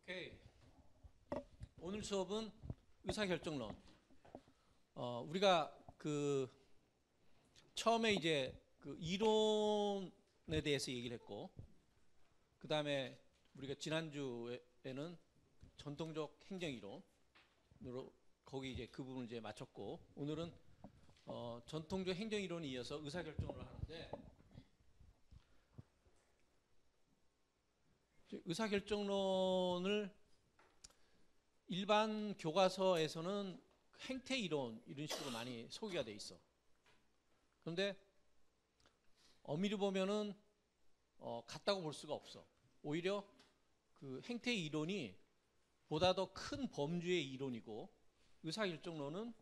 오케이. 오늘 수업은 의사결정론. 우리가 처음에 이제 이론에 대해서 얘기를 했고, 그 다음에 우리가 지난주에는 전통적 행정이론으로 거기 이제 그 부분을 이제 마쳤고, 오늘은 전통적 행정이론에 이어서 의사결정론을 하는데, 의사결정론을 일반 교과서에서는 행태이론 이런 식으로 많이 소개가 돼 있어. 그런데 엄밀히 보면은 같다고 볼 수가 없어. 오히려 그 행태이론이 보다 더 큰 범주의 이론이고, 의사결정론은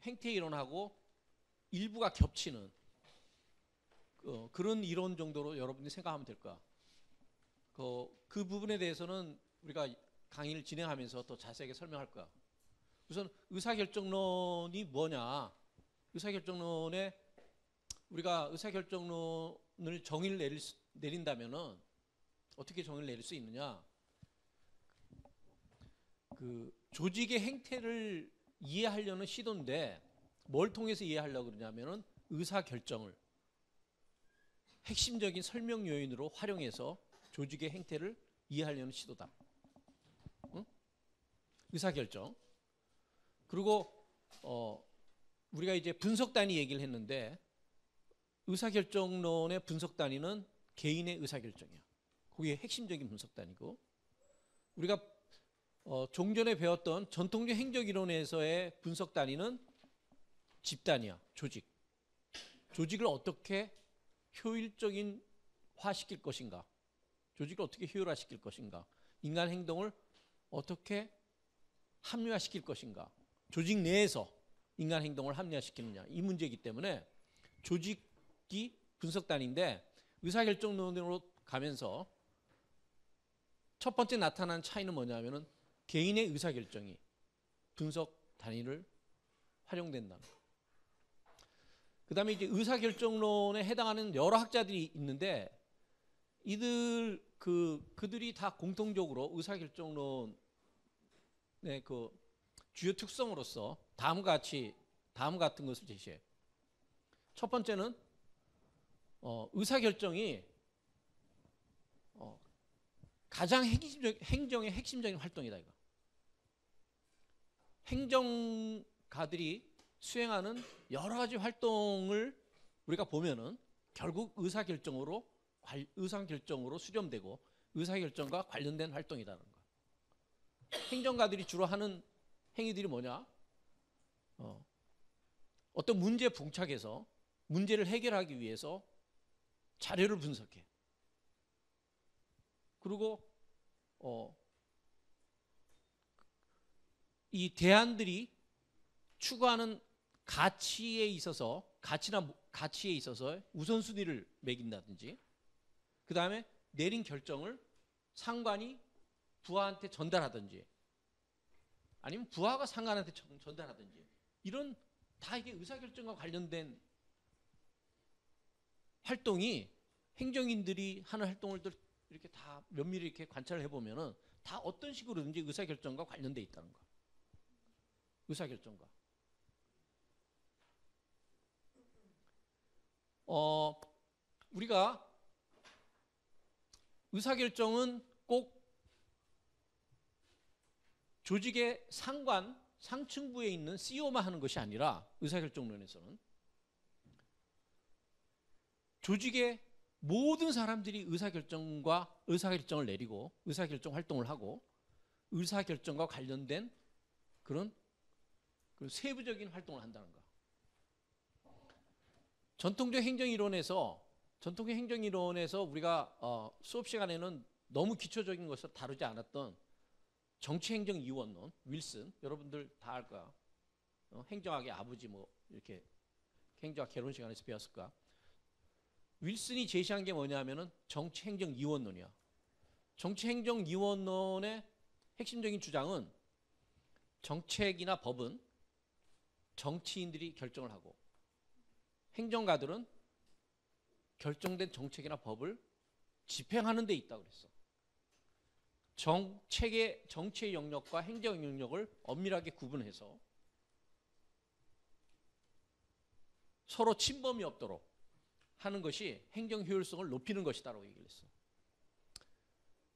행태이론하고 일부가 겹치는 그런 이론 정도로 여러분들이 생각하면 될 거야. 그 부분에 대해서는 우리가 강의를 진행하면서 더 자세하게 설명할 거야. 우선 의사결정론이 뭐냐? 의사결정론에 우리가 의사결정론을 정의를 내린다면은 어떻게 정의를 내릴 수 있느냐? 조직의 행태를 이해하려는 시도인데 뭘 통해서 이해하려고 그러냐면은 의사결정을 핵심적인 설명 요인으로 활용해서 조직의 행태를 이해하려는 시도다. 응? 의사결정. 그리고 우리가 이제 분석 단위 얘기를 했는데, 의사결정론의 분석 단위는 개인의 의사결정이야. 그게 핵심적인 분석 단위고, 우리가 종전에 배웠던 전통적 행정이론에서의 분석 단위는 집단이야. 조직. 조직을 어떻게 효율적인 화시킬 것인가, 조직을 어떻게 효율화시킬 것인가, 인간 행동을 어떻게 합리화시킬 것인가, 조직 내에서 인간 행동을 합리화시키느냐, 이 문제이기 때문에 조직이 분석 단위인데, 의사결정론으로 가면서 첫 번째 나타난 차이는 뭐냐면은 개인의 의사결정이 분석 단위를 활용된다는 거. 그 다음에 이제 의사결정론에 해당하는 여러 학자들이 있는데, 그들이 다 공통적으로 의사결정론의 주요 특성으로서 다음과 같은 것을 제시해. 첫 번째는 의사결정이 가장 행정의 핵심적인 활동이다, 이거. 행정가들이 수행하는 여러 가지 활동을 우리가 보면은 결국 의사결정으로 수렴되고 의사결정과 관련된 활동이라는 거야. 행정가들이 주로 하는 행위들이 뭐냐? 어떤 문제에 봉착해서 문제를 해결하기 위해서 자료를 분석해. 그리고 이 대안들이 추구하는 가치에 있어서 우선순위를 매긴다든지, 그 다음에 내린 결정을 상관이 부하한테 전달하든지, 아니면 부하가 상관한테 전달하든지, 이런 다 이게 의사결정과 관련된 활동이, 행정인들이 하는 활동을 이렇게 다 면밀히 이렇게 관찰을 해보면은 다 어떤 식으로든지 의사결정과 관련돼 있다는 거야. 의사결정과. 우리가 의사결정은 꼭 조직의 상층부에 있는 CEO만 하는 것이 아니라, 의사결정론에서는 조직의 모든 사람들이 의사결정을 내리고 의사결정 활동을 하고 의사결정과 관련된 그런 세부적인 활동을 한다는 거야. 전통적 행정이론에서 우리가 수업 시간에는 너무 기초적인 것을 다루지 않았던 정치행정이원론, 윌슨, 여러분들 다 알 거야. 행정학의 아버지 이렇게 행정학 개론 시간에서 배웠을 거야. 윌슨이 제시한 게 뭐냐면은 정치행정이원론이야. 정치행정이원론의 핵심적인 주장은 정책이나 법은 정치인들이 결정을 하고, 행정가들은 결정된 정책이나 법을 집행하는 데 있다고 그랬어. 정치의 영역과 행정 영역을 엄밀하게 구분해서 서로 침범이 없도록 하는 것이 행정 효율성을 높이는 것이다라고 얘기를 했어.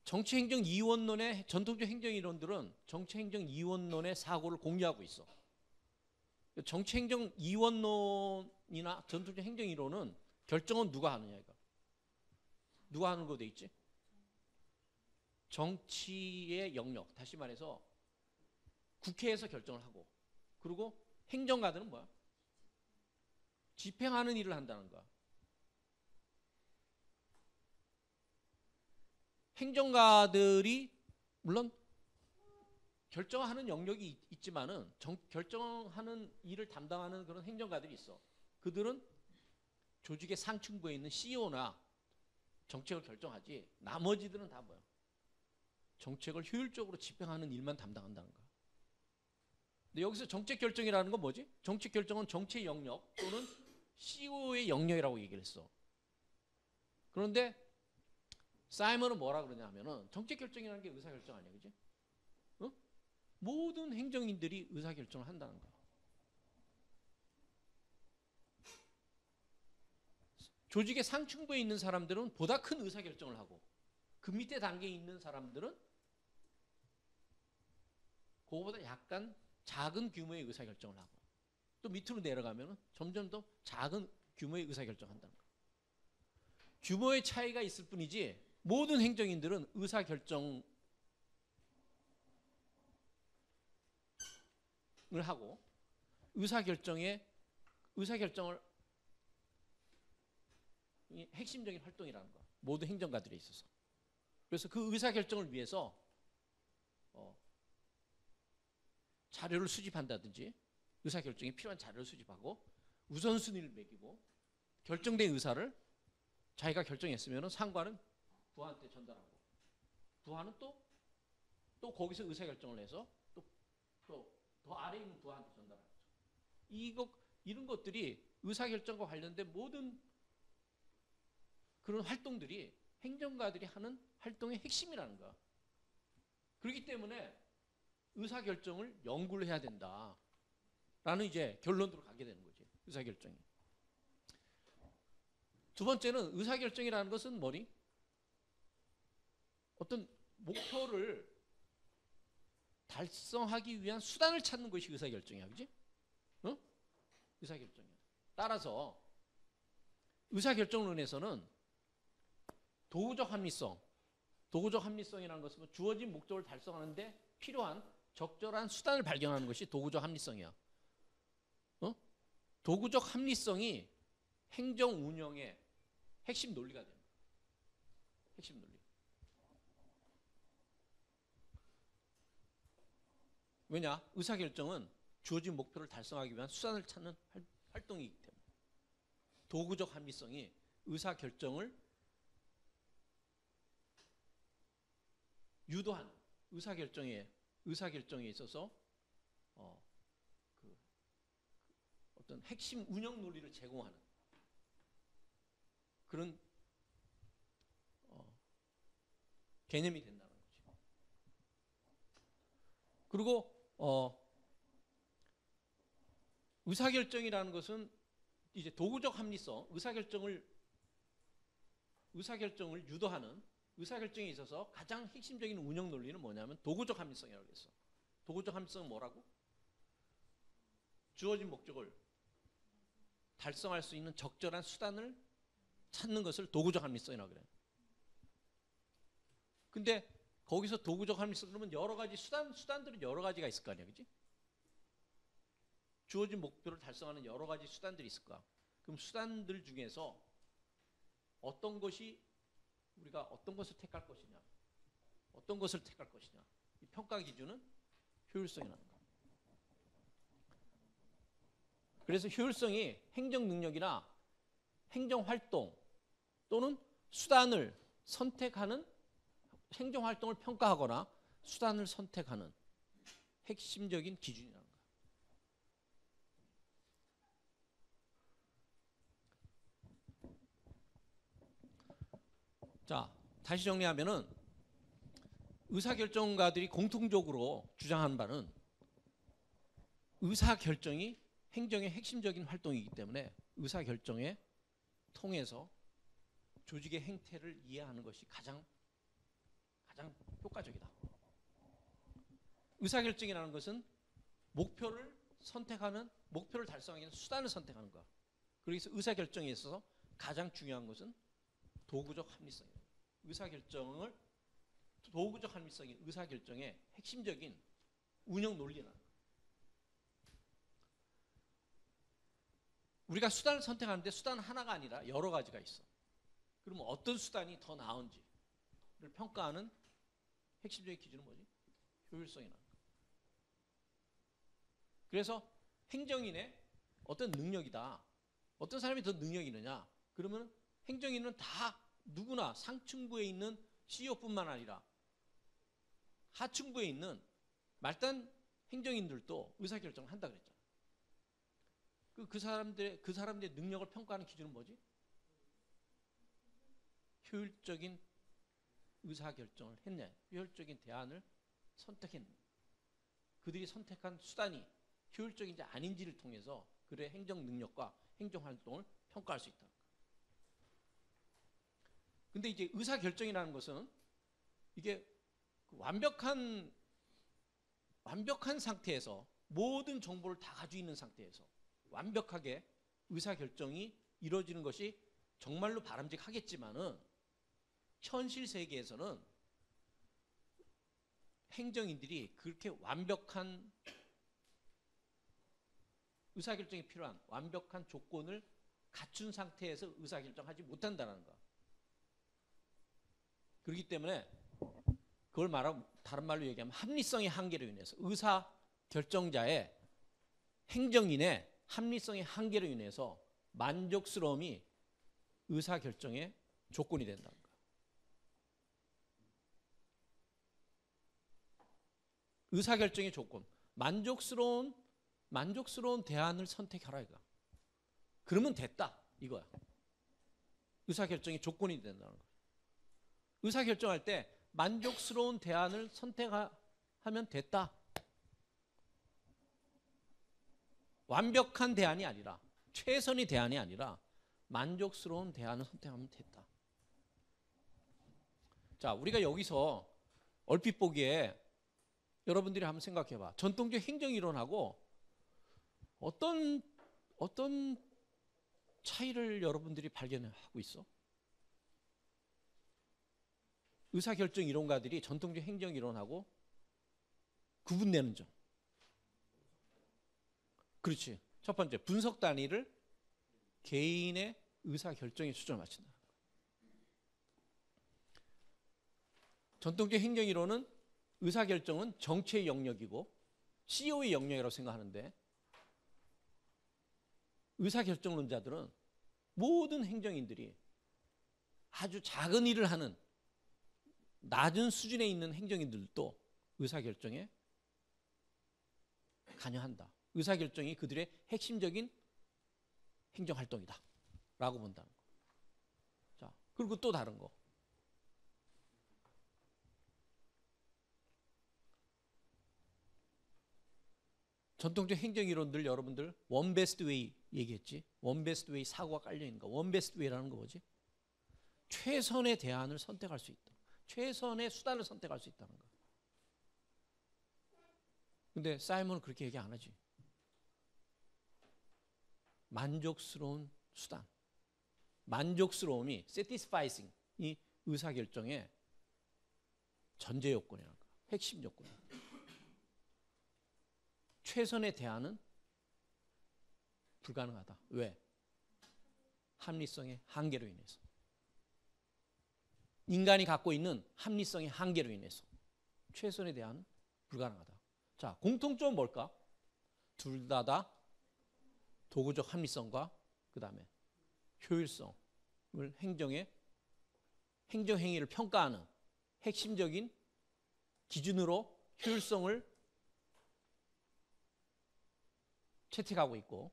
정치행정 이원론의 전통적 행정 이론들은 정치행정 이원론의 사고를 공유하고 있어. 정치행정 이원론이나 전통적 행정 이론은 결정은 누가 하느냐 이거. 누가 하는 거 돼 있지? 정치의 영역, 다시 말해서 국회에서 결정을 하고, 그리고 행정가들은 뭐야? 집행하는 일을 한다는 거야. 행정가들이 물론 결정하는 영역이 있지만은 결정하는 일을 담당하는 그런 행정가들이 있어. 그들은 조직의 상층부에 있는 CEO나 정책을 결정하지, 나머지들은 다 뭐야? 정책을 효율적으로 집행하는 일만 담당한다는 거야. 근데 여기서 정책 결정이라는 건 뭐지? 정책 결정은 정치의 영역 또는 CEO의 영역이라고 얘기를 했어. 그런데 사이먼은 뭐라 그러냐 하면은 정책 결정이라는 게 의사 결정 아니야, 그지? 어? 모든 행정인들이 의사 결정을 한다는 거야. 조직의 상층부에 있는 사람들은 보다 큰 의사 결정을 하고, 그 밑에 단계에 있는 사람들은 그거보다 약간 작은 규모의 의사 결정을 하고, 또 밑으로 내려가면은 점점 더 작은 규모의 의사 결정한다는 거야. 규모의 차이가 있을 뿐이지 모든 행정인들은 의사 결정을 하고, 의사 결정을 핵심적인 활동이라는 거야. 모든 행정가들에 있어서. 그래서 그 의사 결정을 위해서 자료를 수집한다든지, 의사 결정에 필요한 자료를 수집하고 우선순위를 매기고, 결정된 의사를 자기가 결정했으면 상관은 부하한테 전달하고, 부하는 또 거기서 의사 결정을 해서 또 더 아래에 있는 부하한테 전달하죠. 이런 것들이 의사 결정과 관련된 모든 그런 활동들이 행정가들이 하는 활동의 핵심이라는 거야. 그렇기 때문에 의사 결정을 연구를 해야 된다라는 이제 결론으로 가게 되는 거지. 의사 결정이. 두 번째는 의사 결정이라는 것은 뭐니? 어떤 목표를 달성하기 위한 수단을 찾는 것이 의사 결정이야, 그렇지? 어? 의사 결정이야. 따라서 의사 결정론에서는 도구적 합리성이라는 것은 주어진 목적을 달성하는데 필요한 적절한 수단을 발견하는 것이 도구적 합리성이야. 도구적 합리성이 행정 운영의 핵심 논리가 됩니다. 핵심 논리. 왜냐? 의사결정은 주어진 목표를 달성하기 위한 수단을 찾는 활동이기 때문에 도구적 합리성이 의사결정을 유도하는 의사결정에 있어서 어떤 핵심 운영 논리를 제공하는 그런 개념이 된다는 거죠. 그리고 의사결정이라는 것은 이제 도구적 합리성, 의사결정을 유도하는 의사결정에 있어서 가장 핵심적인 운영 논리는 뭐냐면 도구적 합리성이라고 했어. 도구적 합리성은 뭐라고? 주어진 목적을 달성할 수 있는 적절한 수단을 찾는 것을 도구적 합리성이라고 그래요. 근데 거기서 도구적 합리성 그러면 여러 가지 수단들은 여러 가지가 있을 거 아니야, 그렇지? 주어진 목표를 달성하는 여러 가지 수단들이 있을 거야. 그럼 수단들 중에서 우리가 어떤 것을 택할 것이냐, 어떤 것을 택할 것이냐, 이 평가 기준은 효율성이라는 거야. 그래서 효율성이 행정 능력이나 행정 활동 또는 수단을 선택하는 행정 활동을 평가하거나 수단을 선택하는 핵심적인 기준이라는 거야. 자, 다시 정리하면은 의사결정가들이 공통적으로 주장하는 바는 의사결정이 행정의 핵심적인 활동이기 때문에 의사결정에 통해서 조직의 행태를 이해하는 것이 가장 효과적이다. 의사결정이라는 것은 목표를 달성하기 위한 수단을 선택하는 것. 그래서 의사결정에 있어서 가장 중요한 것은 도구적 합리성이에요. 도구적 합리성이 의사결정의 핵심적인 운영 논리라는 거예요. 우리가 수단을 선택하는데 수단 하나가 아니라 여러 가지가 있어. 그러면 어떤 수단이 더 나은지를 평가하는 핵심적인 기준은 뭐지? 효율성이라는 거예요. 그래서 행정인의 어떤 능력이다. 어떤 사람이 더 능력이 있느냐? 그러면 행정인은 다 누구나 상층부에 있는 CEO뿐만 아니라 하층부에 있는 말단 행정인들도 의사결정을 한다 그랬잖아. 그 사람들의 능력을 평가하는 기준은 뭐지? 효율적인 의사결정을 했냐, 효율적인 대안을 선택했냐, 그들이 선택한 수단이 효율적인지 아닌지를 통해서 그들의 행정 능력과 행정 활동을 평가할 수 있다. 근데 이제 의사결정이라는 것은 이게 완벽한 상태에서 모든 정보를 다 가지고 있는 상태에서 완벽하게 의사결정이 이루어지는 것이 정말로 바람직하겠지만은 현실 세계에서는 행정인들이 그렇게 완벽한 의사결정이 필요한 완벽한 조건을 갖춘 상태에서 의사결정하지 못한다는 거. 그렇기 때문에 그걸 다른 말로 얘기하면 합리성의 한계로 인해서 의사결정자의 행정인의 합리성의 한계로 인해서 만족스러움이 의사결정의 조건이 된다는 거예요. 의사결정의 조건, 만족스러운 대안을 선택하라 이거. 그러면 됐다 이거야. 의사결정의 조건이 된다는 거예요. 의사결정할 때 만족스러운 대안을 선택하면 됐다. 완벽한 대안이 아니라 최선의 대안이 아니라 만족스러운 대안을 선택하면 됐다. 자, 우리가 여기서 얼핏 보기에 여러분들이 한번 생각해 봐. 전통적 행정이론하고 어떤 차이를 여러분들이 발견하고 있어? 의사결정 이론가들이 전통적 행정이론하고 구분되는 점. 그렇지. 첫 번째, 분석 단위를 개인의 의사결정에 수준을 맞춘다. 전통적 행정이론은 의사결정은 정치의 영역이고 CEO의 영역이라고 생각하는데 의사결정론자들은 모든 행정인들이 아주 작은 일을 하는 낮은 수준에 있는 행정인들도 의사결정에 관여한다. 의사결정이 그들의 핵심적인 행정활동이다 라고 본다는 거. 자, 그리고 또 다른 거. 전통적 행정이론들 여러분들 원 베스트 웨이 얘기했지. 원 베스트 웨이 사고가 깔려있는 거. 원 베스트 웨이라는 거 뭐지? 최선의 대안을 선택할 수 있다. 최선의 수단을 선택할 수 있다는 거. 근데 사이먼은 그렇게 얘기 안 하지. 만족스러운 수단. 만족스러움이 satisfying 이 의사결정의 전제 요건이라는 거. 핵심 요건이야. 최선의 대안은 불가능하다. 왜? 합리성의 한계로 인해서. 인간이 갖고 있는 합리성의 한계로 인해서 최선의 대안은 불가능하다. 자, 공통점은 뭘까? 둘 다 도구적 합리성과 그 다음에 효율성을 행정행위를 평가하는 핵심적인 기준으로 효율성을 채택하고 있고,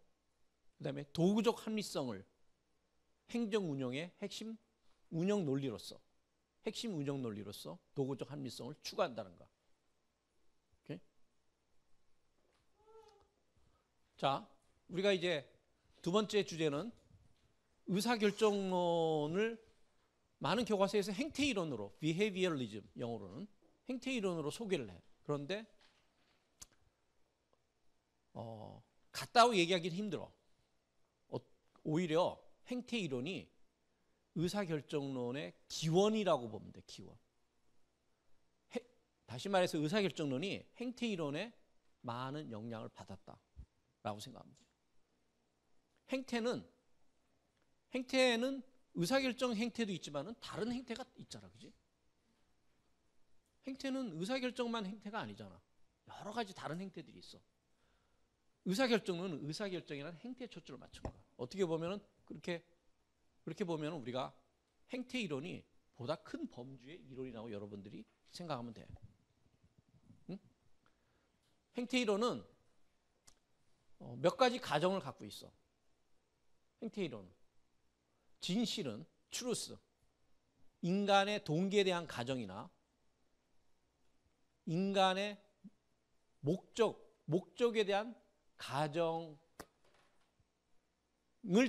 그 다음에 도구적 합리성을 행정 운영의 핵심 운영 논리로서 핵심 운영 논리로서 도구적 합리성을 추구한다는 거. 오케이? 자, 우리가 이제 두 번째 주제는 의사결정론을 많은 교과서에서 행태이론으로, behavioralism 영어로는 행태이론으로 소개를 해. 그런데 같다고 얘기하기는 힘들어. 오히려 행태이론이 의사결정론의 기원이라고 보면 돼. 기원. 다시 말해서 의사결정론이 행태이론에 많은 영향을 받았다라고 생각합니다. 행태는 의사결정 행태도 있지만은 다른 행태가 있잖아, 그지? 행태는 의사결정만 행태가 아니잖아. 여러 가지 다른 행태들이 있어. 의사결정은 의사결정이라는 행태에 초점을 맞춘 거야. 어떻게 보면은 그렇게 보면은 우리가 행태 이론이 보다 큰 범주의 이론이라고 여러분들이 생각하면 돼. 응? 행태 이론은 몇 가지 가정을 갖고 있어. 행태 이론은 진실은 truth, 인간의 동기에 대한 가정이나 인간의 목적에 대한 가정을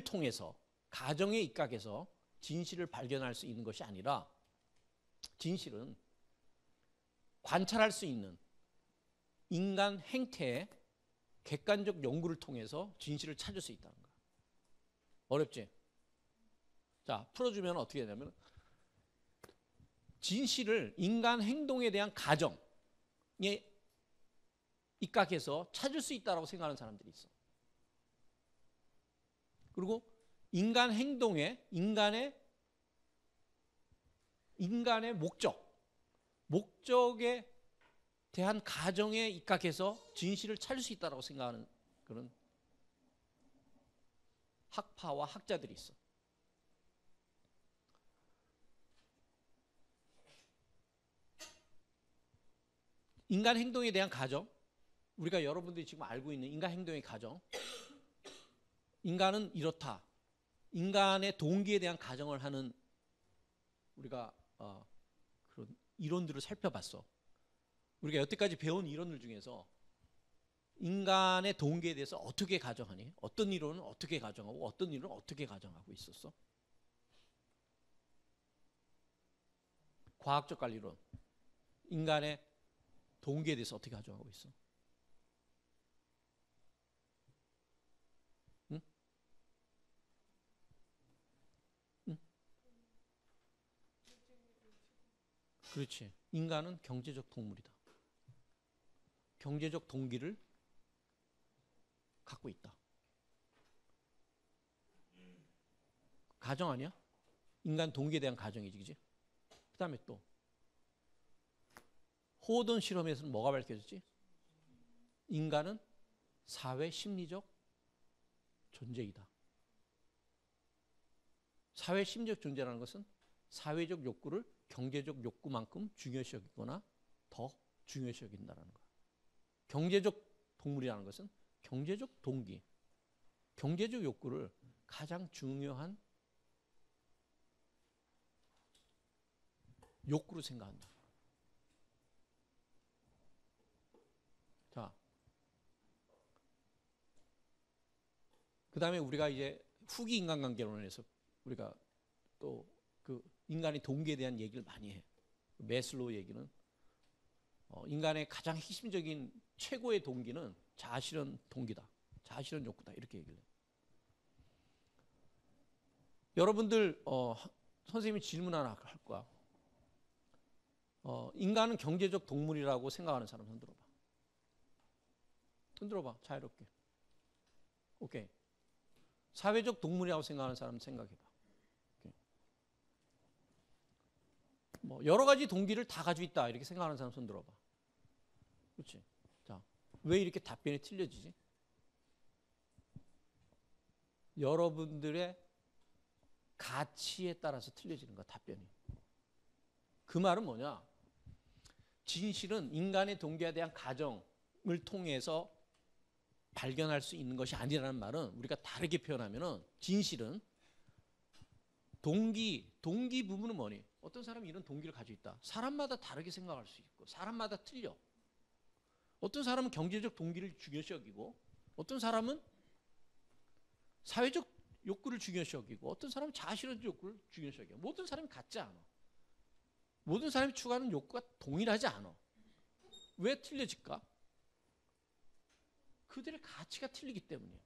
통해서 가정에 입각해서 진실을 발견할 수 있는 것이 아니라 진실은 관찰할 수 있는 인간 행태의 객관적 연구를 통해서 진실을 찾을 수 있다는 거야. 어렵지? 자, 풀어주면 어떻게 되냐면 진실을 인간 행동에 대한 가정에 입각해서 찾을 수 있다고 생각하는 사람들이 있어. 그리고 인간 행동에 인간의 목적에 대한 가정에 입각해서 진실을 찾을 수 있다고 생각하는 그런 학파와 학자들이 있어. 인간 행동에 대한 가정, 우리가 여러분들이 지금 알고 있는 인간 행동의 가정, 인간은 이렇다. 인간의 동기에 대한 가정을 하는 우리가 그런 이론들을 살펴봤어. 우리가 여태까지 배운 이론들 중에서 인간의 동기에 대해서 어떻게 가정하니? 어떤 이론은 어떻게 가정하고 어떤 이론은 어떻게 가정하고 있었어? 과학적 관리론, 인간의 동기에 대해서 어떻게 가정하고 있어? 응? 응? 그렇지. 인간은 경제적 동물이다. 경제적 동기를 갖고 있다. 가정 아니야? 인간 동기에 대한 가정이지, 그지? 그 다음에 또 호돈 실험에서는 뭐가 밝혀졌지? 인간은 사회 심리적 존재이다. 사회 심리적 존재라는 것은 사회적 욕구를 경제적 욕구만큼 중요시 여기거나 더 중요시 여긴다는 거야. 경제적 동물이라는 것은 경제적 동기, 경제적 욕구를 가장 중요한 욕구로 생각한다. 자, 그 다음에 우리가 이제 후기 인간관계론에서 우리가 또 그 인간의 동기에 대한 얘기를 많이 해. 매슬로우 얘기는 인간의 가장 핵심적인 최고의 동기는 자아실현 동기다. 자아실현 욕구다. 이렇게 얘기를 해. 여러분들 선생님이 질문 하나 할 거야. 인간은 경제적 동물이라고 생각하는 사람 손 들어봐. 손 들어봐. 자유롭게. 오케이. 사회적 동물이라고 생각하는 사람 생각해봐. 오케이. 뭐 여러 가지 동기를 다 가지고 있다 이렇게 생각하는 사람 손 들어봐. 그렇지? 자, 왜 이렇게 답변이 틀려지지? 여러분들의 가치에 따라서 틀려지는 거야, 답변이. 그 말은 뭐냐? 진실은 인간의 동기에 대한 가정을 통해서 발견할 수 있는 것이 아니라는 말은 우리가 다르게 표현하면은 진실은 동기 부분은 뭐니? 어떤 사람이 이런 동기를 가지고 있다. 사람마다 다르게 생각할 수 있고, 사람마다 틀려. 어떤 사람은 경제적 동기를 중요시 여기고, 어떤 사람은 사회적 욕구를 중요시 여기고, 어떤 사람은 자아실현 욕구를 중요시 여기고, 모든 사람이 같지 않아. 모든 사람이 추구하는 욕구가 동일하지 않아. 왜 틀려질까? 그들의 가치가 틀리기 때문이에요.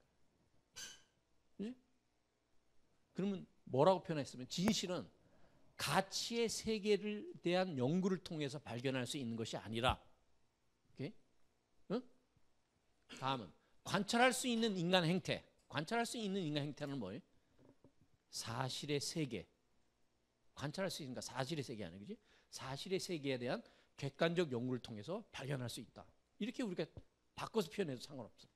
그지? 그러면 뭐라고 표현했으면, 진실은 가치의 세계에 대한 연구를 통해서 발견할 수 있는 것이 아니라, 오케이? 응? 다음은 관찰할 수 있는 인간 행태. 관찰할 수 있는 인간 행태는 뭐예요? 사실의 세계. 관찰할 수 있으니까 사실의 세계 아니야, 그지? 사실의 세계에 대한 객관적 연구를 통해서 발견할 수 있다. 이렇게 우리가 바꿔서 표현해도 상관없어.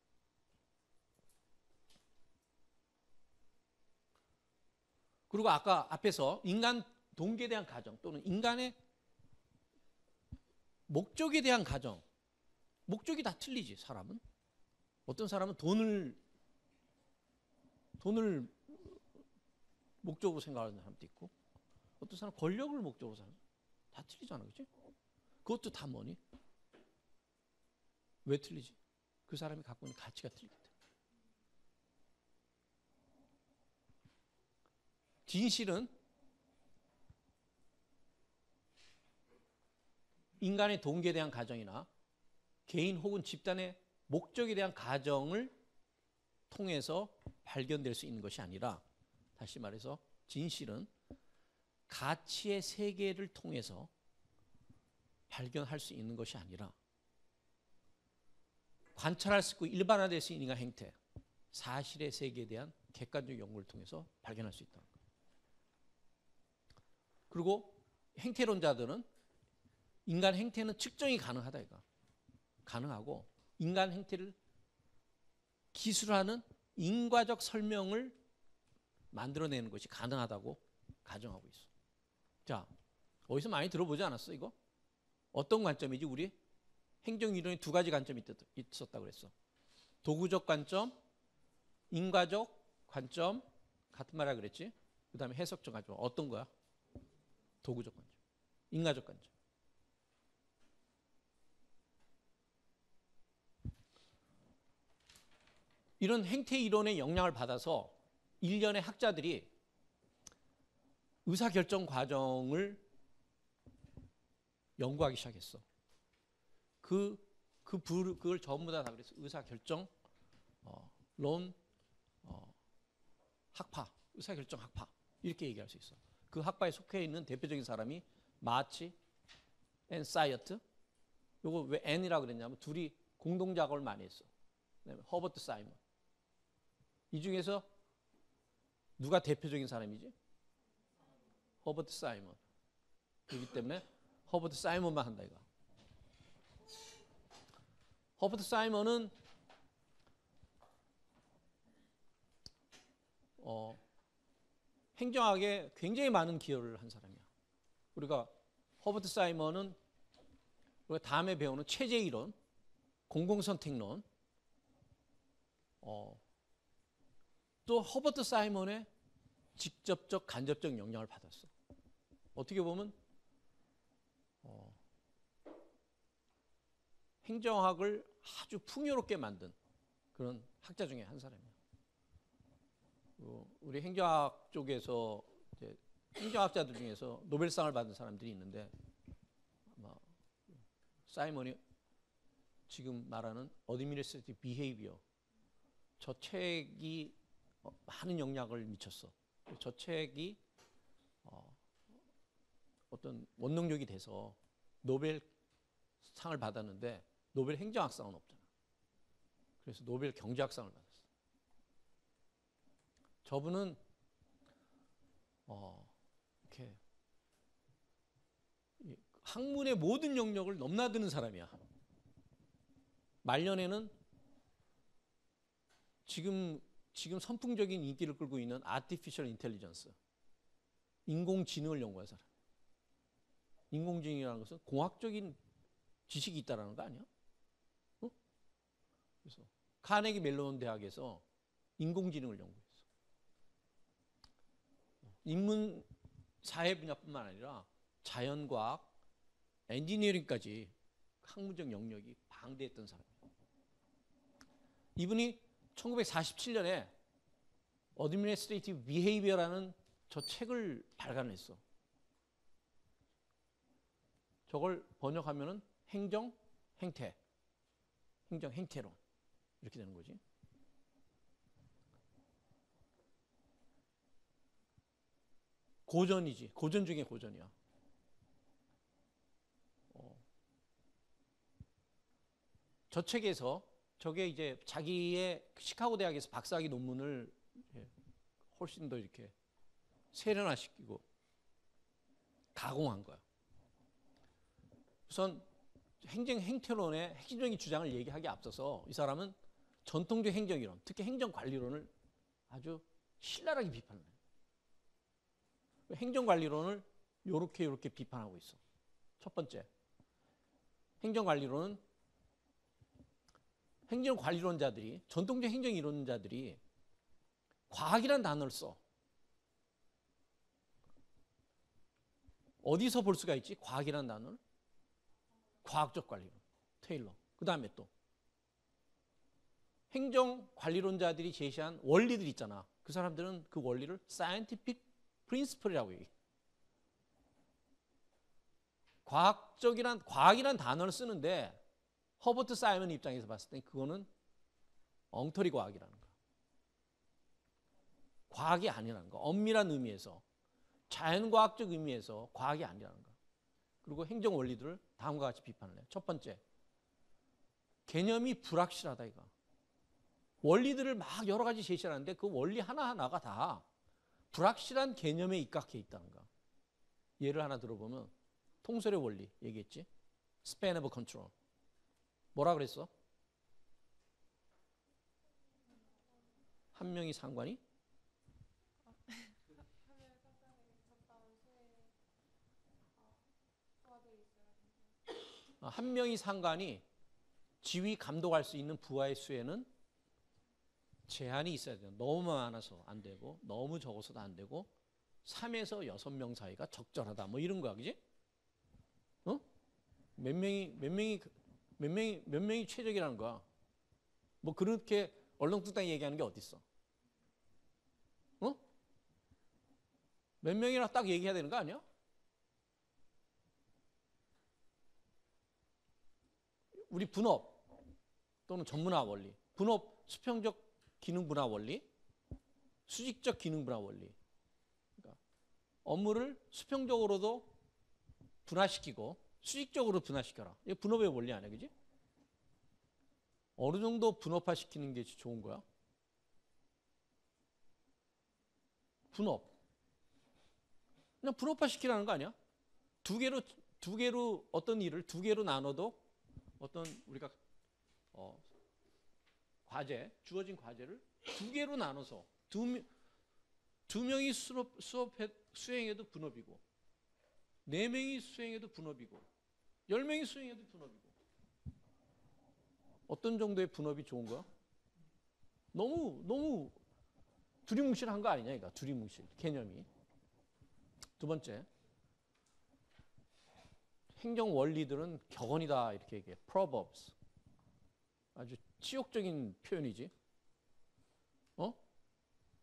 그리고 아까 앞에서 인간 동기에 대한 가정 또는 인간의 목적에 대한 가정, 목적이 다 틀리지. 사람은 어떤 사람은 돈을 목적으로 생각하는 사람도 있고, 어떤 사람은 권력을 목적으로 생각하는 사람. 다 틀리잖아, 그렇지? 그것도 다 뭐니? 왜 틀리지? 그 사람이 갖고 있는 가치가 틀리기 때문에. 진실은 인간의 동기에 대한 가정이나 개인 혹은 집단의 목적에 대한 가정을 통해서 발견될 수 있는 것이 아니라, 다시 말해서 진실은 가치의 세계를 통해서 발견할 수 있는 것이 아니라 관찰할 수 있고 일반화될 수 있는 인간 행태, 사실의 세계에 대한 객관적 연구를 통해서 발견할 수 있다. 그리고 행태론자들은 인간 행태는 측정이 가능하다 이거. 가능하고 인간 행태를 기술하는 인과적 설명을 만들어내는 것이 가능하다고 가정하고 있어. 자, 어디서 많이 들어보지 않았어 이거? 어떤 관점이지? 우리 행정이론에 두 가지 관점이 있었다고 그랬어. 도구적 관점, 인과적 관점, 같은 말이라 그랬지? 그 다음에 해석적 관점. 어떤 거야? 도구적 관점, 인과적 관점. 이런 행태 이론의 영향을 받아서 일련의 학자들이 의사결정 과정을 연구하기 시작했어. 그걸 전부 다 그랬어. 의사결정 론 학파, 의사결정 학파 이렇게 얘기할 수 있어. 그 학파에 속해 있는 대표적인 사람이 마치 앤 사이어트. 요거 왜 N이라고 그랬냐면 둘이 공동 작업을 많이 했어. 그다음에 허버트 사이먼. 이 중에서 누가 대표적인 사람이지? 허버트 사이먼. 그렇기 때문에 허버트 사이먼만 한다 이거. 허버트 사이먼은 행정학에 굉장히 많은 기여를 한 사람이야. 우리가 허버트 사이먼은 우리가 다음에 배우는 체제 이론, 공공선택론, 또 허버트 사이먼의 직접적 간접적 영향을 받았어. 어떻게 보면 행정학을 아주 풍요롭게 만든 그런 학자 중에 한 사람이에요. 우리 행정학 쪽에서 이제 행정학자들 중에서 노벨상을 받은 사람들이 있는데, 아마 사이먼이 지금 말하는 Administrative Behavior, 저 책이 많은 영향을 미쳤어. 저 책이 어떤 원동력이 돼서 노벨상을 받았는데 노벨 행정학상은 없잖아. 그래서 노벨 경제학상을 받았어. 저분은 이렇게 학문의 모든 영역을 넘나드는 사람이야. 말년에는 지금 선풍적인 인기를 끌고 있는 아티피셜 인텔리전스, 인공지능을 연구한 사람. 인공지능이라는 것은 공학적인 지식이 있다라는 거 아니야? 그래서 카네기 멜론 대학에서 인공지능을 연구했어. 인문 사회 분야뿐만 아니라 자연과학, 엔지니어링까지 학문적 영역이 방대했던 사람이에요. 이분이 1947년에 Administrative Behavior라는 저 책을 발간했어. 저걸 번역하면은 행정, 행태, 행정, 행태론 이렇게 되는 거지. 고전이지. 고전 중에 고전이야. 저 책에서 저게 이제 자기의 시카고 대학에서 박사학위 논문을 훨씬 더 이렇게 세련화시키고 가공한 거야. 우선 행정 행태론의 핵심적인 주장을 얘기하기에 앞서서 이 사람은 전통적 행정이론, 특히 행정관리론을 아주 신랄하게 비판을 해요. 행정관리론을 요렇게 비판하고 있어. 첫 번째, 행정관리론은 행정관리론자들이, 전통적 행정이론자들이 과학이라는 단어를 써. 어디서 볼 수가 있지? 과학이라는 단어를? 과학적 관리론, 테일러. 그 다음에 또 행정관리론자들이 제시한 원리들 있잖아. 그 사람들은 그 원리를 scientific principle이라고 얘기해. 과학이란 단어를 쓰는데 허버트 사이먼 입장에서 봤을 때 그거는 엉터리 과학이라는 거야. 과학이 아니라는 거. 엄밀한 의미에서, 자연과학적 의미에서 과학이 아니라는 거. 그리고 행정 원리들을 다음과 같이 비판을 해요. 첫 번째, 개념이 불확실하다 이거. 원리들을 막 여러 가지 제시하는데 그 원리 하나하나가 다 불확실한 개념에 입각해 있다는 거. 예를 하나 들어보면 통솔의 원리 얘기했지. span of control. 뭐라 그랬어? 한 명이 상관이? 한 명이 상관이 지휘 감독할 수 있는 부하의 수에는 제한이 있어야 돼요. 너무 많아서 안 되고 너무 적어서도 안 되고 3에서 6명 사이가 적절하다. 뭐 이런 거야. 그지? 어? 몇 명이 최적이라는 거야. 뭐 그렇게 얼렁뚱땅 얘기하는 게 어디 있어? 어? 몇 명이나 딱 얘기해야 되는 거 아니야? 우리 분업 또는 전문화 원리, 분업 수평적 기능 분화 원리, 수직적 기능 분화 원리. 그러니까 업무를 수평적으로도 분화시키고 수직적으로 분화시켜라. 이게 분업의 원리 아니야, 그지? 어느 정도 분업화시키는 게 좋은 거야? 분업. 그냥 분업화시키라는 거 아니야? 두 개로 어떤 일을 두 개로 나눠도 어떤 우리가 주어진 과제를 두 개로 나눠서 두 명이 수행해도 분업이고 4명이 수행해도 분업이고 10명이 수행해도 분업이고 어떤 정도의 분업이 좋은 거야? 너무 두리뭉실한 거 아니냐 이거. 두리뭉실 개념이. 두 번째, 행정 원리들은 격언이다 이렇게 얘기해. proverbs. 아주 치욕적인 표현이지.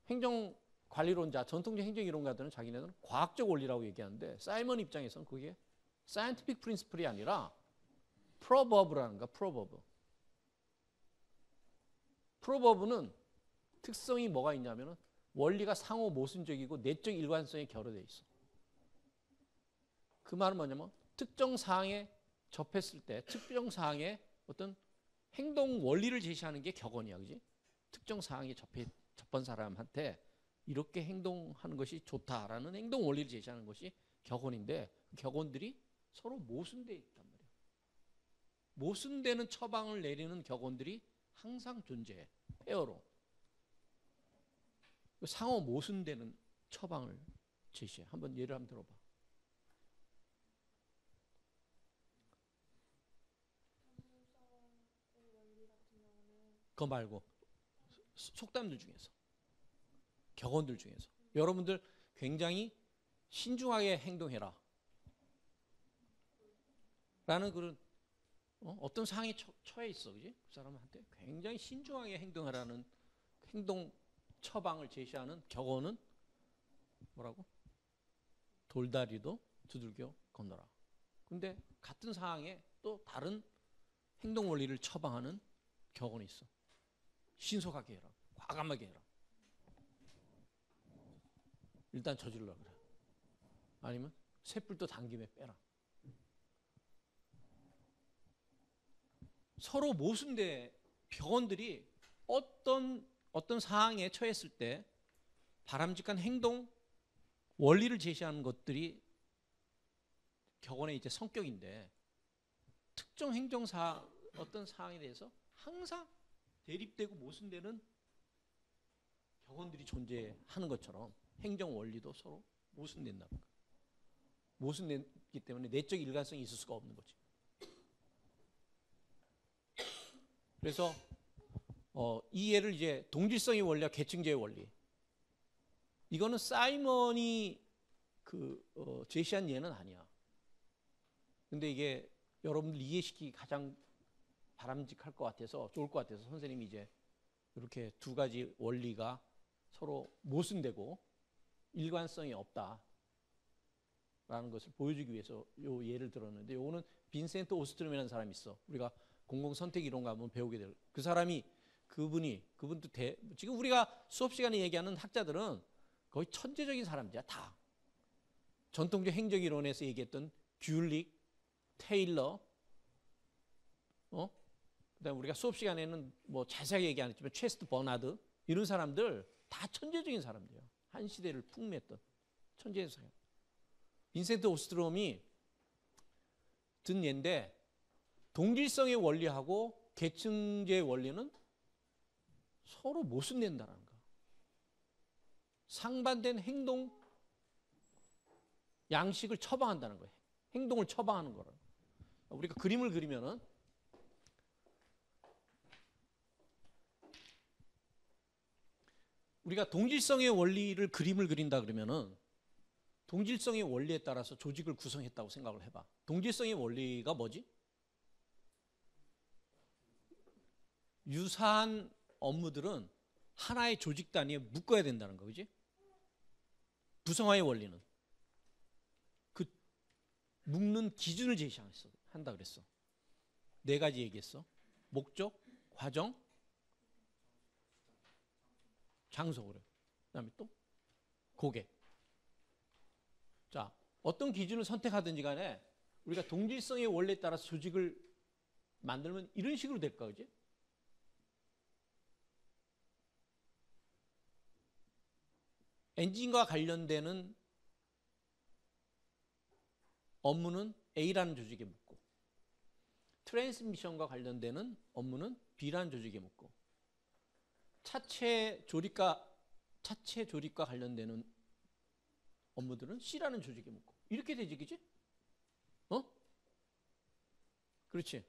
행정 관리론자, 전통적 행정 이론가들은 자기네들은 과학적 원리라고 얘기하는데 사이먼 입장에서는 그게 scientific principle이 아니라 proverb라는 거야. proverb는 특성이 뭐가 있냐면은 원리가 상호 모순적이고 내적 일관성에 결여돼 있어. 그 말은 뭐냐면 특정 사항에 접했을 때 특정 사항에 어떤 행동 원리를 제시하는 게 격언이야, 그지? 특정 사항에 접한 사람한테 이렇게 행동하는 것이 좋다라는 행동 원리를 제시하는 것이 격언인데 격언들이 서로 모순돼 있단 말이야. 모순되는 처방을 내리는 격언들이 항상 존재해. 페어로. 상호 모순되는 처방을 제시해. 한번 예를 한번 들어봐. 그거 말고 속담들 중에서 격언들 중에서 여러분들 굉장히 신중하게 행동해라 라는 그런 어떤 상황에 처해 있어, 그지? 그 사람한테 굉장히 신중하게 행동하라는 행동 처방을 제시하는 격언은 뭐라고? 돌다리도 두들겨 건너라. 근데 같은 상황에 또 다른 행동 원리를 처방하는 격언이 있어. 신속하게 해라. 과감하게 해라. 일단 저질러 그래. 아니면 쇳불도 당김에 빼라. 서로 모순된 격언들이 어떤 상황에 처했을 때 바람직한 행동 원리를 제시하는 것들이 격언의 이제 성격인데, 특정 행정사 어떤 상황에 대해서 항상 대립되고 모순되는 격언들이 존재하는 것처럼 행정 원리도 서로 모순된다는 거예요. 모순되기 때문에 내적 일관성이 있을 수가 없는 거지. 그래서 이 예를 이제 동질성의 원리와 계층제의 원리, 이거는 사이먼이 제시한 예는 아니야. 근데 이게 여러분들 이해시키기 가장 바람직할 것 같아서, 좋을 것 같아서 선생님이 이제 이렇게 두 가지 원리가 서로 모순되고 일관성이 없다라는 것을 보여주기 위해서 요 예를 들었는데, 요거는 빈센트 오스트롬이라는 사람이 있어. 우리가 공공선택 이론가 한번 배우게 될. 그 사람이 그분도 지금 우리가 수업 시간에 얘기하는 학자들은 거의 천재적인 사람들이야, 다. 전통적 행정 이론에서 얘기했던 귤릭, 테일러, 그다음 우리가 수업 시간에는 뭐 자세하게 얘기 안 했지만 체스트 버나드, 이런 사람들 다 천재적인 사람들이에요. 한 시대를 풍미했던 천재의 사람. 빈센트 오스트롬이 든 예인데, 동질성의 원리하고 계층제의 원리는 서로 모순된다는 거. 상반된 행동 양식을 처방한다는 거예요. 행동을 처방하는 거라. 우리가 그림을 그리면은 우리가 동질성의 원리를 그림을 그린다 그러면은 동질성의 원리에 따라서 조직을 구성했다고 생각을 해봐. 동질성의 원리가 뭐지? 유사한 업무들은 하나의 조직 단위에 묶어야 된다는 거, 그지? 부성화의 원리는 그 묶는 기준을 제시한다 그랬어. 네 가지 얘기했어. 목적, 과정, 장소, 그래. 그다음에 또 고객. 자, 어떤 기준을 선택하든지 간에 우리가 동질성의 원리에 따라서 조직을 만들면 이런 식으로 될까, 그지? 엔진과 관련되는 업무는 A라는 조직에 묻고, 트랜스미션과 관련되는 업무는 B라는 조직에 묻고, 차체 조립과 관련되는 업무들은 C라는 조직에 묻고, 이렇게 되지, 그지? 그렇지.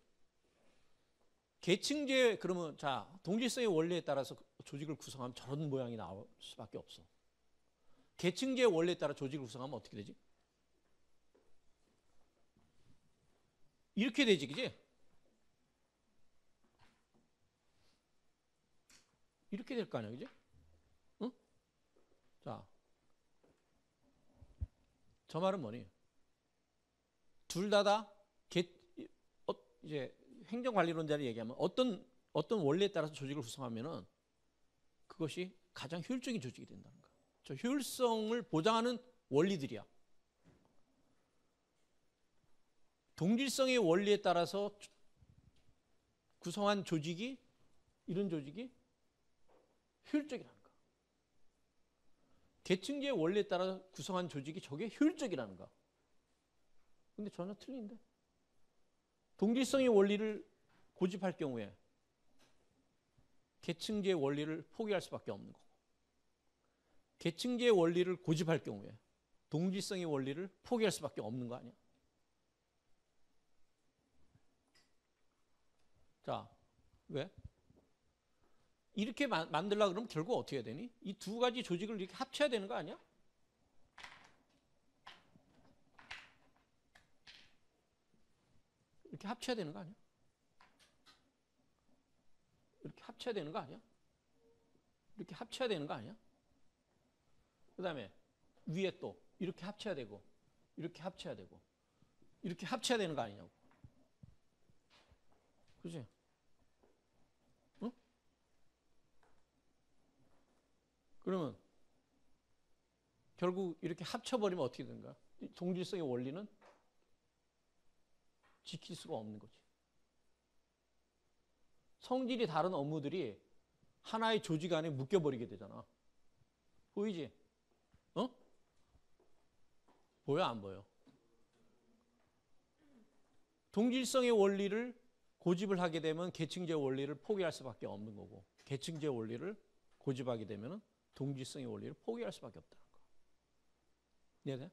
계층제, 그러면 자, 동질성의 원리에 따라서 조직을 구성하면 저런 모양이 나올 수밖에 없어. 계층제의 원리에 따라 조직을 구성하면 어떻게 되지? 이렇게 되지, 그지? 이렇게 될 거 아니야, 그지? 응? 자, 저 말은 뭐니? 둘 다 이제 행정관리론자를 얘기하면 어떤 원리에 따라서 조직을 구성하면은 그것이 가장 효율적인 조직이 된다는 거야. 저 효율성을 보장하는 원리들이야. 동질성의 원리에 따라서 구성한 조직이, 이런 조직이 효율적이라는 거야. 계층제의 원리에 따라 구성한 조직이 저게 효율적이라는 거야. 근데 전혀 틀린데. 동질성의 원리를 고집할 경우에 계층제의 원리를 포기할 수밖에 없는 거고, 계층제의 원리를 고집할 경우에 동질성의 원리를 포기할 수밖에 없는 거 아니야? 자, 왜? 이렇게 만들려고 그러면 결국 어떻게 해야 되니? 이 두 가지 조직을 이렇게 합쳐야 되는 거 아니야? 이렇게 합쳐야 되는 거 아니야? 이렇게 합쳐야 되는 거 아니야? 이렇게 합쳐야 되는 거 아니야? 그 다음에 위에 또 이렇게 합쳐야 되고 이렇게 합쳐야 되고 이렇게 합쳐야 되는 거 아니냐고. 그지? 응? 그러면 결국 이렇게 합쳐버리면 어떻게 되는가? 동질성의 원리는 지킬 수가 없는 거지. 성질이 다른 업무들이 하나의 조직 안에 묶여버리게 되잖아. 보이지? 어? 보여 안 보여? 동질성의 원리를 고집을 하게 되면 계층제 원리를 포기할 수밖에 없는 거고, 계층제 원리를 고집하게 되면 동질성의 원리를 포기할 수밖에 없다는 거. 이해돼?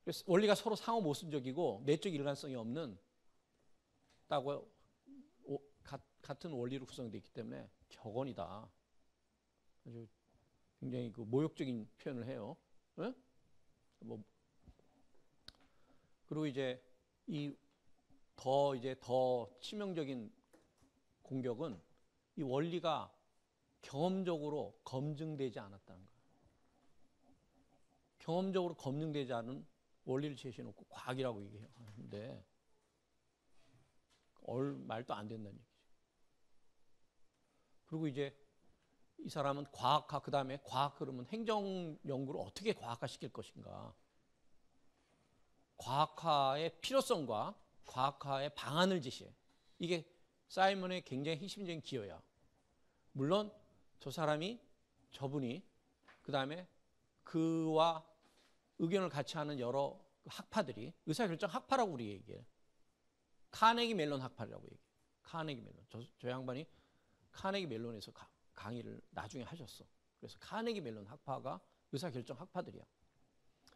그래서 원리가 서로 상호 모순적이고 내적 일관성이 없는 다고 같은 원리로 구성되어 있기 때문에 격언이다. 아주 굉장히 그 모욕적인 표현을 해요. 네? 그리고 이제 더 치명적인 공격은 이 원리가 경험적으로 검증되지 않았다는 거예요. 경험적으로 검증되지 않은 원리를 제시해놓고 과학이라고 얘기해요. 근데 말도 안 된다는 얘기죠. 그리고 이제 이 사람은 과학화, 그 다음에 과학 그러면 행정 연구를 어떻게 과학화 시킬 것인가. 과학화의 필요성과 과학화의 방안을 제시해. 이게 사이먼의 굉장히 핵심적인 기여야. 물론 저분이 그 다음에 그와 의견을 같이 하는 여러 학파들이 의사결정 학파라고 우리 얘기해. 카네기 멜론 학파라고 얘기해. 카네기 멜론. 저 양반이 카네기 멜론에서 강의를 나중에 하셨어. 그래서 카네기 멜론 학파가 의사결정 학파들이야.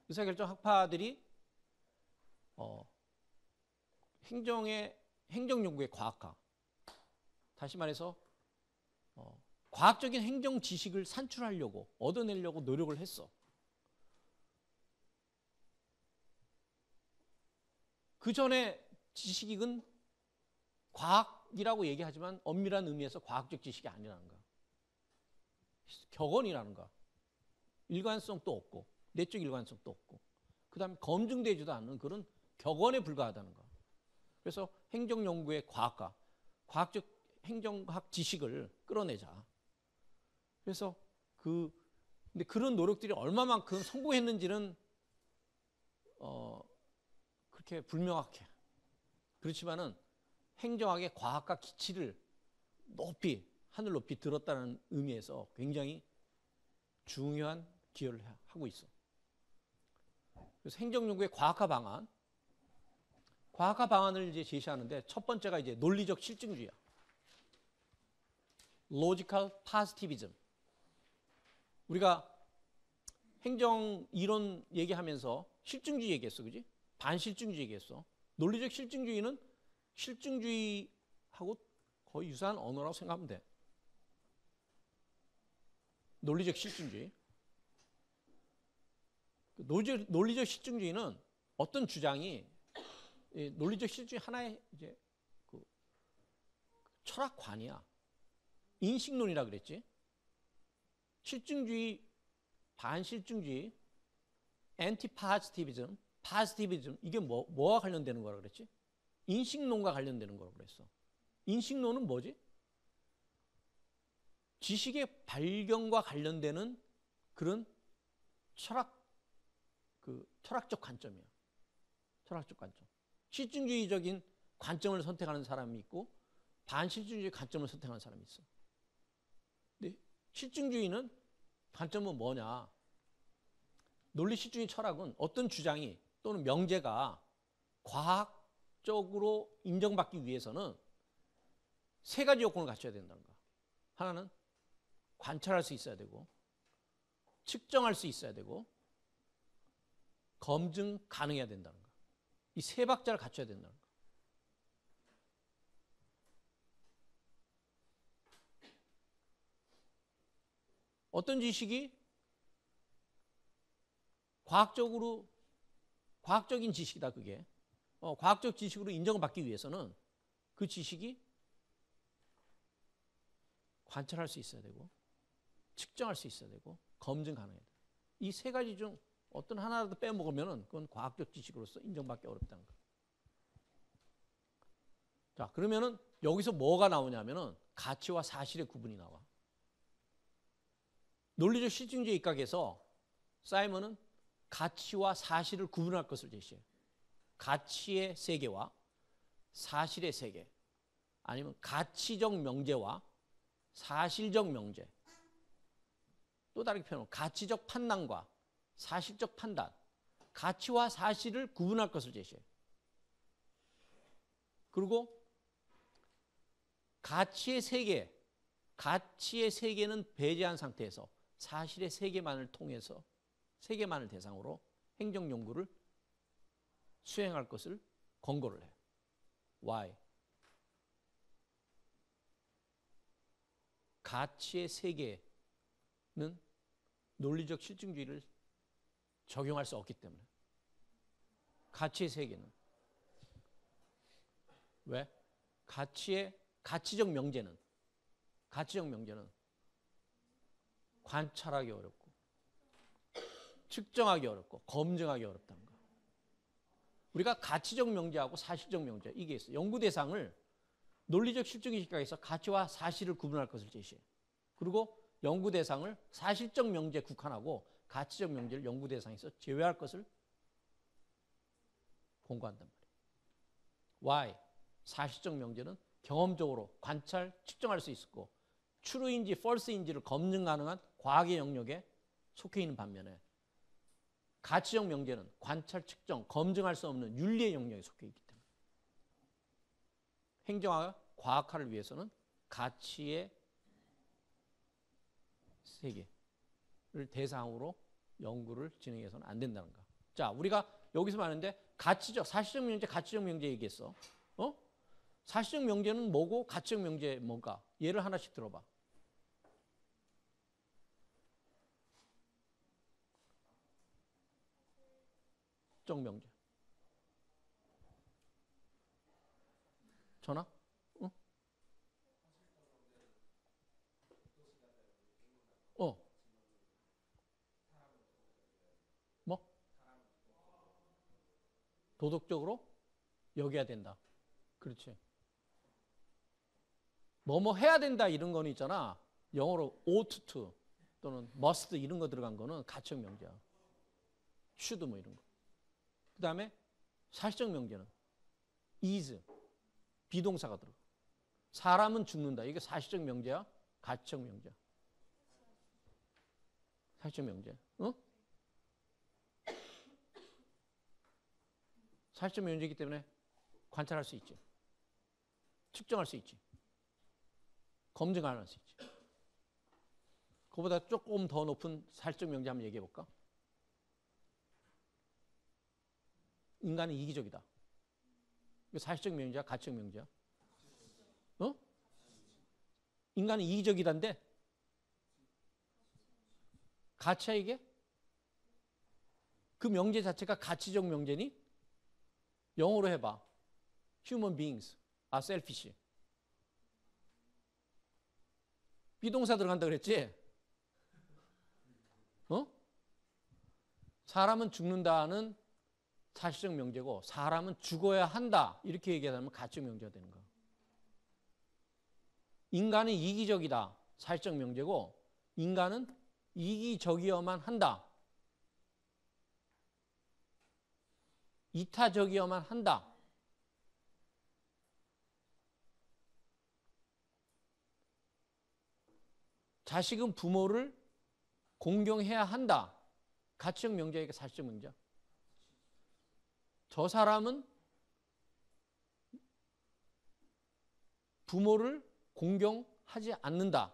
의사결정 학파들이 행정연구의 과학화. 다시 말해서 과학적인 행정 지식을 산출하려고 얻어내려고 노력을 했어. 그 전에 지식은 과학이라고 얘기하지만 엄밀한 의미에서 과학적 지식이 아니라는 거야. 격언이라는 거야. 일관성도 없고 내적 일관성도 없고 그 다음에 검증되지도 않는 그런 격언에 불과하다는 거야. 그래서 행정연구의 과학과 과학적 행정학 지식을 끌어내자. 그래서 근데 그런 노력들이 얼마만큼 성공했는지는 그렇게 불명확해. 그렇지만은 행정학의 과학과 기치를 하늘 높이 들었다는 의미에서 굉장히 중요한 기여를 하고 있어. 그래서 행정연구의 과학화 방안을 이제 제시하는데 첫 번째가 이제 논리적 실증주의야. Logical Positivism. 우리가 행정 이론 얘기하면서 실증주의 얘기했어, 그지? 반실증주의 얘기했어. 논리적 실증주의는 실증주의하고 거의 유사한 언어라고 생각하면 돼. 논리적 실증주의. 논리적 실증주의는 어떤 주장이 논리적 실증주의 하나의 이제 그 철학관이야. 인식론이라 그랬지. 실증주의, 반실증주의, 엔티파지티비즘, 파지티비즘 이게 뭐와 관련되는 거라 그랬지? 인식론과 관련되는 거라고 그랬어. 인식론은 뭐지? 지식의 발견과 관련되는 그런 철학적 관점이야. 철학적 관점. 실증주의적인 관점을 선택하는 사람이 있고 반실증주의 관점을 선택하는 사람이 있어. 근데 실증주의는 관점은 뭐냐? 논리 실증주의 철학은 어떤 주장이 또는 명제가 과학적으로 인정받기 위해서는 세 가지 요건을 갖춰야 된다는 거야. 하나는 관찰할 수 있어야 되고 측정할 수 있어야 되고 검증 가능해야 된다는 거야. 이 세 박자를 갖춰야 된다는 거야. 어떤 지식이 과학적인 지식이다 그게. 과학적 지식으로 인정을 받기 위해서는 그 지식이 관찰할 수 있어야 되고 측정할 수 있어야 되고 검증 가능해야 돼. 이 세 가지 중 어떤 하나라도 빼먹으면 그건 과학적 지식으로서 인정받기 어렵다는 거예요. 자, 그러면은 여기서 뭐가 나오냐면은 가치와 사실의 구분이 나와. 논리적 실증주의 입각에서 사이먼은 가치와 사실을 구분할 것을 제시해요. 가치의 세계와 사실의 세계, 아니면 가치적 명제와 사실적 명제, 또 다르게 표현하면 가치적 판단과 사실적 판단, 가치와 사실을 구분할 것을 제시해요. 그리고 가치의 세계는 배제한 상태에서 사실의 세계만을 통해서, 세계만을 대상으로 행정 연구를 수행할 것을 권고를 해요. Why? 가치의 세계는 논리적 실증주의를 적용할 수 없기 때문에. 가치의 세계는. 왜? 가치적 명제는 관찰하기 어렵고 측정하기 어렵고 검증하기 어렵다는 거. 우리가 가치적 명제하고 사실적 명제 이게 있어요. 연구 대상을 논리적 실증주의 시각에서 가치와 사실을 구분할 것을 제시해요. 그리고 연구 대상을 사실적 명제에 국한하고 가치적 명제를 연구 대상에서 제외할 것을 권고한단 말이에요. Why? 사실적 명제는 경험적으로 관찰, 측정할 수 있었고 true인지 false인지를 검증 가능한 과학의 영역에 속해 있는 반면에 가치적 명제는 관찰, 측정, 검증할 수 없는 윤리의 영역에 속해 있기 때문에 행정화와 과학화를 위해서는 가치의 세계를 대상으로 연구를 진행해서는 안 된다는 거. 자, 우리가 여기서 말하는데 사실적 명제, 가치적 명제 얘기했어. 사실적 명제는 뭐고 가치적 명제 뭔가? 예를 하나씩 들어봐. 적 명제. 전화? 어? 뭐? 도덕적으로 여겨야 된다. 그렇지. 뭐뭐 해야 된다 이런 거는 있잖아. 영어로 ought to 또는 must 이런 거 들어간 거는 가치적 명제야. should 뭐 이런 거. 그 다음에 사실적 명제는 is, 비동사가 들어가. 사람은 죽는다. 이게 사실적 명제야? 가치적 명제야? 사실적 명제. 어? 사실적 명제이기 때문에 관찰할 수 있지. 측정할 수 있지. 검증 안 할 수 있지. 그보다 조금 더 높은 사실적 명제 한번 얘기해 볼까? 인간은 이기적이다. 이거 사실적 명제야? 가치적 명제야? 인간은 이기적이다인데 가치야 이게? 그 명제 자체가 가치적 명제니? 영어로 해봐. Human beings are selfish. 비동사 들어간다 그랬지? 사람은 죽는다는 사실적 명제고 사람은 죽어야 한다 이렇게 얘기하면 가치적 명제가 되는 거야. 인간은 이기적이다 사실적 명제고 인간은 이기적이어만 한다. 이타적이어만 한다. 자식은 부모를 공경해야 한다. 가치적 명제이니까 사실적 명제야. 저 사람은 부모를 공경하지 않는다.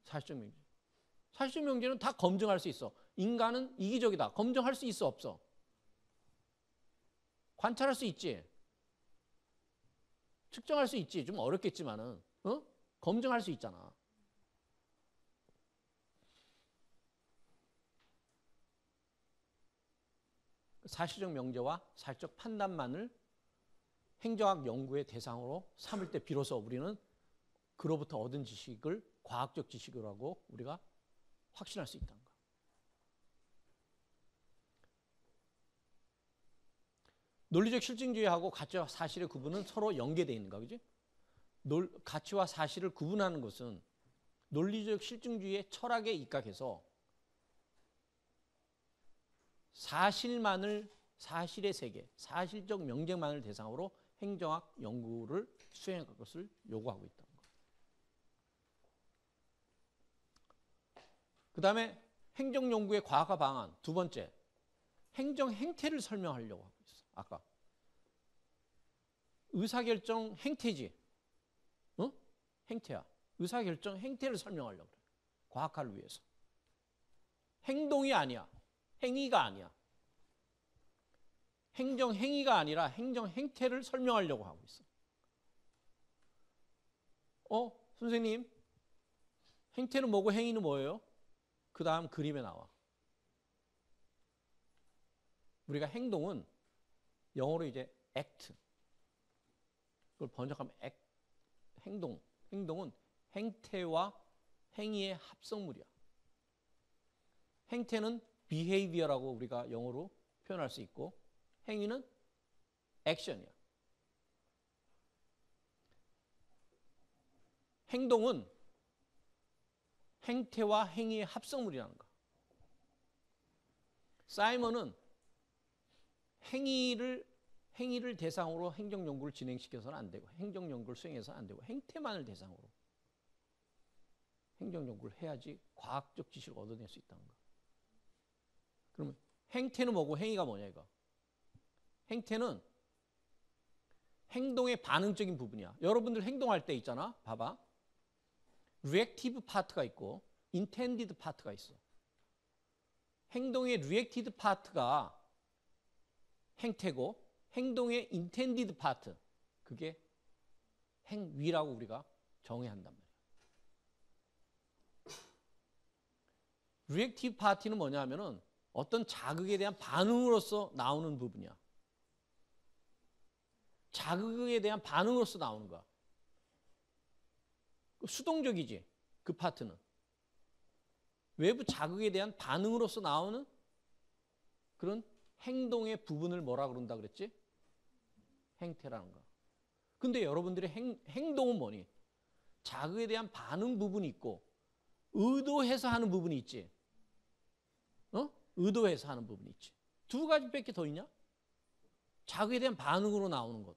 사실적 명제. 사실적 명제는 다 검증할 수 있어. 인간은 이기적이다. 검증할 수 있어 없어? 관찰할 수 있지. 측정할 수 있지. 좀 어렵겠지만은 검증할 수 있잖아. 사실적 명제와 사실적 판단만을 행정학 연구의 대상으로 삼을 때 비로소 우리는 그로부터 얻은 지식을 과학적 지식이라고 우리가 확신할 수 있다는 거. 논리적 실증주의하고 가치와 사실의 구분은 서로 연계되어 있는 거, 그지? 가치와 사실을 구분하는 것은 논리적 실증주의의 철학에 입각해서 사실의 세계, 사실적 명제만을 대상으로 행정학 연구를 수행할 것을 요구하고 있다는 것. 그 다음에 행정연구의 과학화 방안, 두 번째, 행정 행태를 설명하려고 하고 있어. 아까 의사결정 행태지, 행태야. 의사결정 행태를 설명하려고 그래. 과학화를 위해서. 행동이 아니야. 행위가 아니야. 행정 행위가 아니라 행정 행태를 설명하려고 하고 있어. 선생님, 행태는 뭐고 행위는 뭐예요? 그 다음 그림에 나와. 우리가 행동은 영어로 이제 act. 그걸 번역하면 행동. 행동은 행태와 행위의 합성물이야. 행태는 behavior라고 우리가 영어로 표현할 수 있고 행위는 action이야. 행동은 행태와 행위의 합성물이라는 거. 사이먼은 행위를 대상으로 행정연구를 진행시켜서는 안 되고 행정연구를 수행해서는 안 되고 행태만을 대상으로 행정연구를 해야지 과학적 지식을 얻어낼 수 있다는 거. 그러면 행태는 뭐고 행위가 뭐냐 이거. 행태는 행동의 반응적인 부분이야. 여러분들 행동할 때 있잖아. 봐봐. reactive 파트가 있고 intended 파트가 있어. 행동의 reactive 파트가 행태고 행동의 intended 파트 그게 행위라고 우리가 정해야 한단 말이야. reactive 파트는 뭐냐 하면은 어떤 자극에 대한 반응으로서 나오는 부분이야. 자극에 대한 반응으로서 나오는 거야. 수동적이지, 그 파트는. 외부 자극에 대한 반응으로서 나오는 그런 행동의 부분을 뭐라 그런다 그랬지? 행태라는 거. 근데 여러분들의 행동은 뭐니? 자극에 대한 반응 부분이 있고 의도해서 하는 부분이 있지. 의도해서 하는 부분이 있지. 두 가지밖에 더 있냐? 자극에 대한 반응으로 나오는 것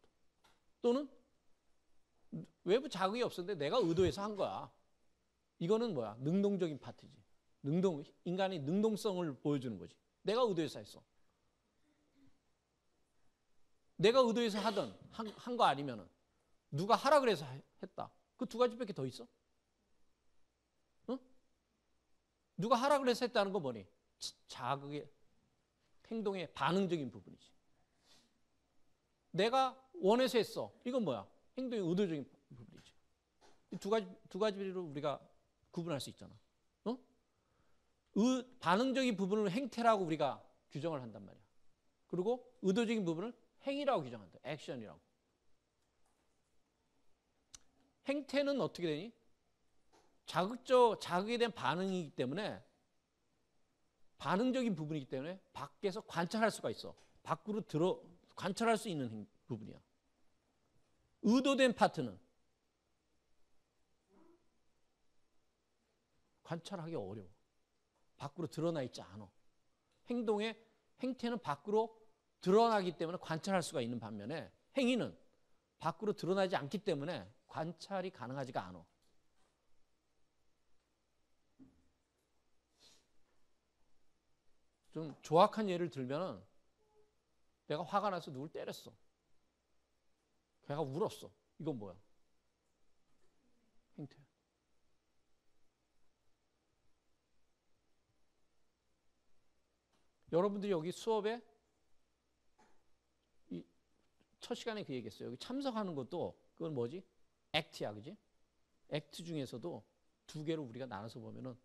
또는 외부 자극이 없었는데 내가 의도해서 한 거야. 이거는 뭐야? 능동적인 파트지. 인간의 능동성을 보여주는 거지. 내가 의도해서 했어. 내가 의도해서 하든 한 거 아니면은 누가 하라 그래서 했다. 그 두 가지밖에 더 있어? 누가 하라 그래서 했다는 거 뭐니? 자극의 행동의 반응적인 부분이지. 내가 원해서 했어. 이건 뭐야? 행동의 의도적인 부분이지. 이 두 가지로 우리가 구분할 수 있잖아. 반응적인 부분을 행태라고 우리가 규정을 한단 말이야. 그리고 의도적인 부분을 행위라고 규정한다. 액션이라고. 행태는 어떻게 되니? 자극에 대한 반응이기 때문에 반응적인 부분이기 때문에 밖에서 관찰할 수가 있어. 밖으로 관찰할 수 있는 부분이야. 의도된 파트는 관찰하기 어려워. 밖으로 드러나 있지 않아. 행태는 밖으로 드러나기 때문에 관찰할 수가 있는 반면에 행위는 밖으로 드러나지 않기 때문에 관찰이 가능하지가 않아. 좀 조악한 예를 들면은 내가 화가 나서 누굴 때렸어. 걔가 울었어. 이건 뭐야? 행태야. 여러분들이 여기 수업에 첫 시간에 그 얘기했어요. 여기 참석하는 것도 그건 뭐지? 액트야, 그지? 액트 중에서도 두 개로 우리가 나눠서 보면은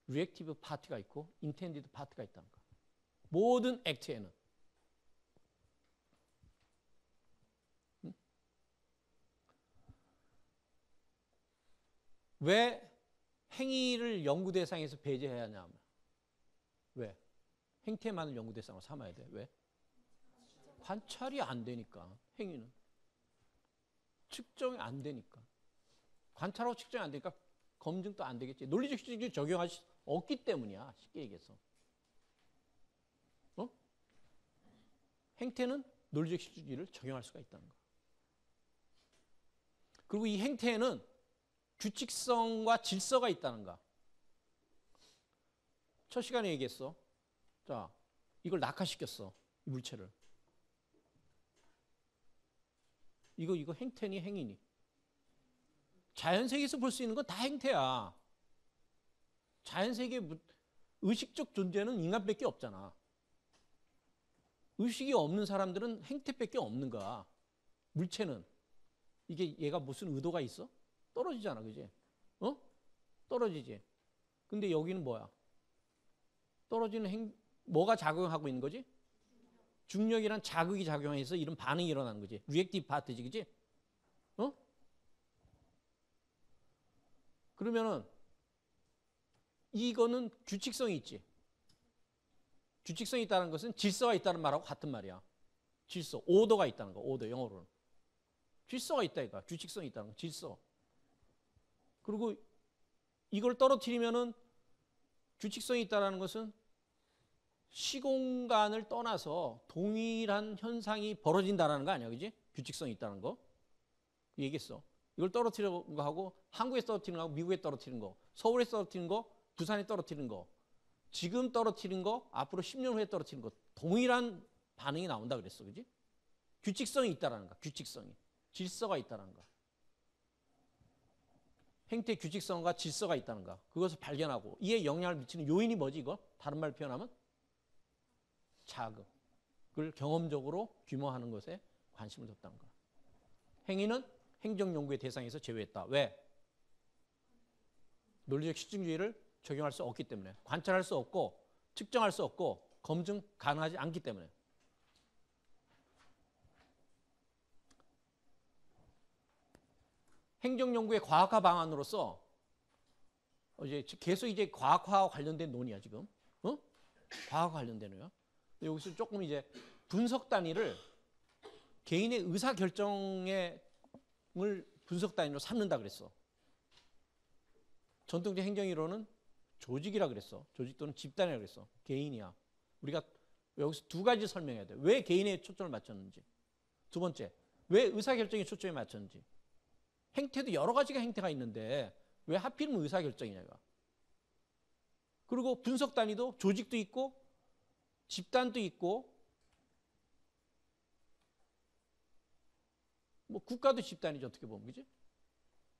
리액티브 파트가 있고 인텐디드 파트가 있다는 거. 모든 액트에는 왜 행위를 연구 대상에서 배제해야 하냐? 왜? 행태만을 연구 대상으로 삼아야 돼. 왜? 관찰이 안 되니까. 행위는 측정이 안 되니까. 관찰하고 측정이 안 되니까 검증도 안 되겠지. 논리적 실증을 적용할 수 없기 때문이야. 쉽게 얘기해서. 행태는 논리적 실주의를 적용할 수가 있다는 거. 그리고 이 행태에는 규칙성과 질서가 있다는가. 첫 시간에 얘기했어. 자, 이걸 낙하시켰어. 이 물체를. 이거 행태니 행위니. 자연세계에서 볼 수 있는 건 다 행태야. 자연세계 의식적 존재는 인간밖에 없잖아. 의식이 없는 사람들은 행태밖에 없는 거야. 물체는. 이게 얘가 무슨 의도가 있어? 떨어지잖아. 그지? 떨어지지. 근데 여기는 뭐야? 떨어지는 뭐가 작용하고 있는 거지? 중력이란 자극이 작용해서 이런 반응이 일어나는 거지. 리액티브 파트지. 그지? 그러면은 이거는 규칙성이 있지. 규칙성이 있다는 것은 질서가 있다는 말하고 같은 말이야. 질서, 오더가 있다는 거. 오더, 영어로는. 질서가 있다 이거. 규칙성이 있다는 거. 질서. 그리고 이걸 떨어뜨리면은 규칙성이 있다는 것은 시공간을 떠나서 동일한 현상이 벌어진다는 거 아니야. 그지? 규칙성이 있다는 거. 얘기했어. 이걸 떨어뜨리는 거 하고 한국에 떨어뜨리는 거 하고 미국에 떨어뜨리는 거, 서울에 떨어뜨리는 거, 부산에 떨어뜨리는 거, 지금 떨어뜨리는 거, 앞으로 10년 후에 떨어뜨리는 거 동일한 반응이 나온다 그랬어. 그지? 규칙성이 있다라는 거. 규칙성이. 질서가 있다는 거. 행태 규칙성과 질서가 있다는 거. 그것을 발견하고 이에 영향을 미치는 요인이 뭐지 이거? 다른 말로 표현하면 자극을 경험적으로 규모하는 것에 관심을 뒀다는 거. 행위는 행정연구의 대상에서 제외했다. 왜? 논리적 실증주의를 적용할 수 없기 때문에. 관찰할 수 없고 측정할 수 없고 검증 가능하지 않기 때문에. 행정연구의 과학화 방안으로서 이제 계속 이제 과학화와 관련된 논의야 지금. 과학과 관련된 논의야. 여기서 조금 이제 분석 단위를 개인의 의사 결정을 분석 단위로 삼는다 그랬어. 전통적 행정이론은 조직이라 그랬어. 조직 또는 집단이라 그랬어. 개인이야. 우리가 여기서 두 가지 설명해야 돼. 왜 개인에 초점을 맞췄는지. 두 번째, 왜 의사결정에 초점을 맞췄는지. 행태도 여러 가지가 행태가 있는데 왜 하필이면 의사결정이냐가. 그리고 분석 단위도 조직도 있고 집단도 있고 뭐 국가도 집단이죠. 어떻게 보면. 그지?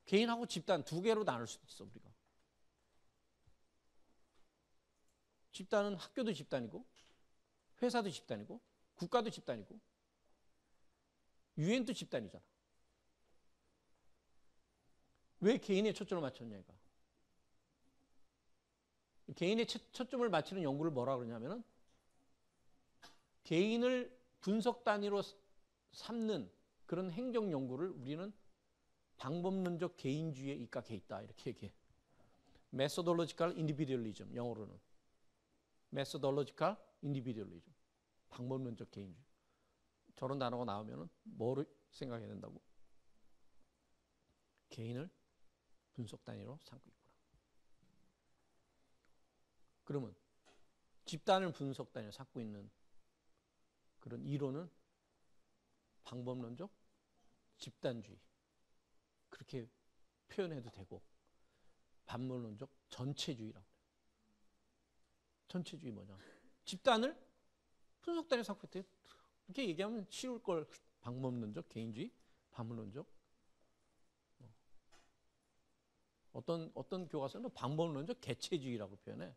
개인하고 집단 두 개로 나눌 수도 있어. 우리가. 집단은 학교도 집단이고 회사도 집단이고 국가도 집단이고 유엔도 집단이잖아. 왜 개인의 초점을 맞췄냐 이거. 개인의 초점을 맞추는 연구를 뭐라 그러냐면은 개인을 분석 단위로 삼는 그런 행정 연구를 우리는 방법론적 개인주의에 입각해 있다 이렇게 얘기해. Methodological Individualism 영어로는 Methodological Individualism 방법론적 개인주의. 저런 단어가 나오면은 뭐를 생각해야 된다고? 개인을 분석 단위로 삼고 있구나. 그러면 집단을 분석 단위로 삼고 있는 그런 이론은 방법론적 집단주의 그렇게 표현해도 되고 반문론적 전체주의라고 해요. 전체주의 뭐냐? 집단을 분석 단위로 삼고 있대. 이렇게 얘기하면 쉬울 걸. 방법론적 개인주의, 반문론적 어떤 교과서는 방법론적 개체주의라고 표현해.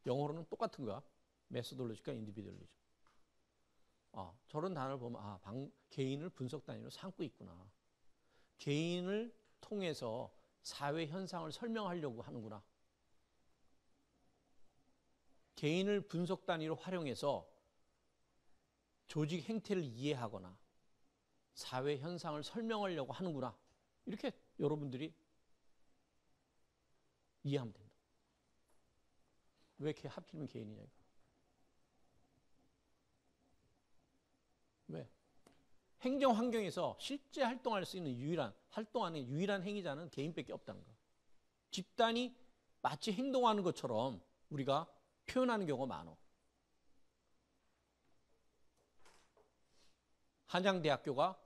영어로는 똑같은 거야. 메소돌로지컬 인디비듀얼리즘. 저런 단어를 보면 개인을 분석 단위로 삼고 있구나. 개인을 통해서 사회 현상을 설명하려고 하는구나. 개인을 분석 단위로 활용해서 조직 행태를 이해하거나 사회 현상을 설명하려고 하는구나. 이렇게 여러분들이 이해하면 된다. 왜 이렇게 하필이면 개인이냐 이거. 왜? 행정 환경에서 실제 활동할 수 있는 활동하는 유일한 행위자는 개인밖에 없다는 거. 집단이 마치 행동하는 것처럼 우리가 표현하는 경우가 많아. 한양대학교가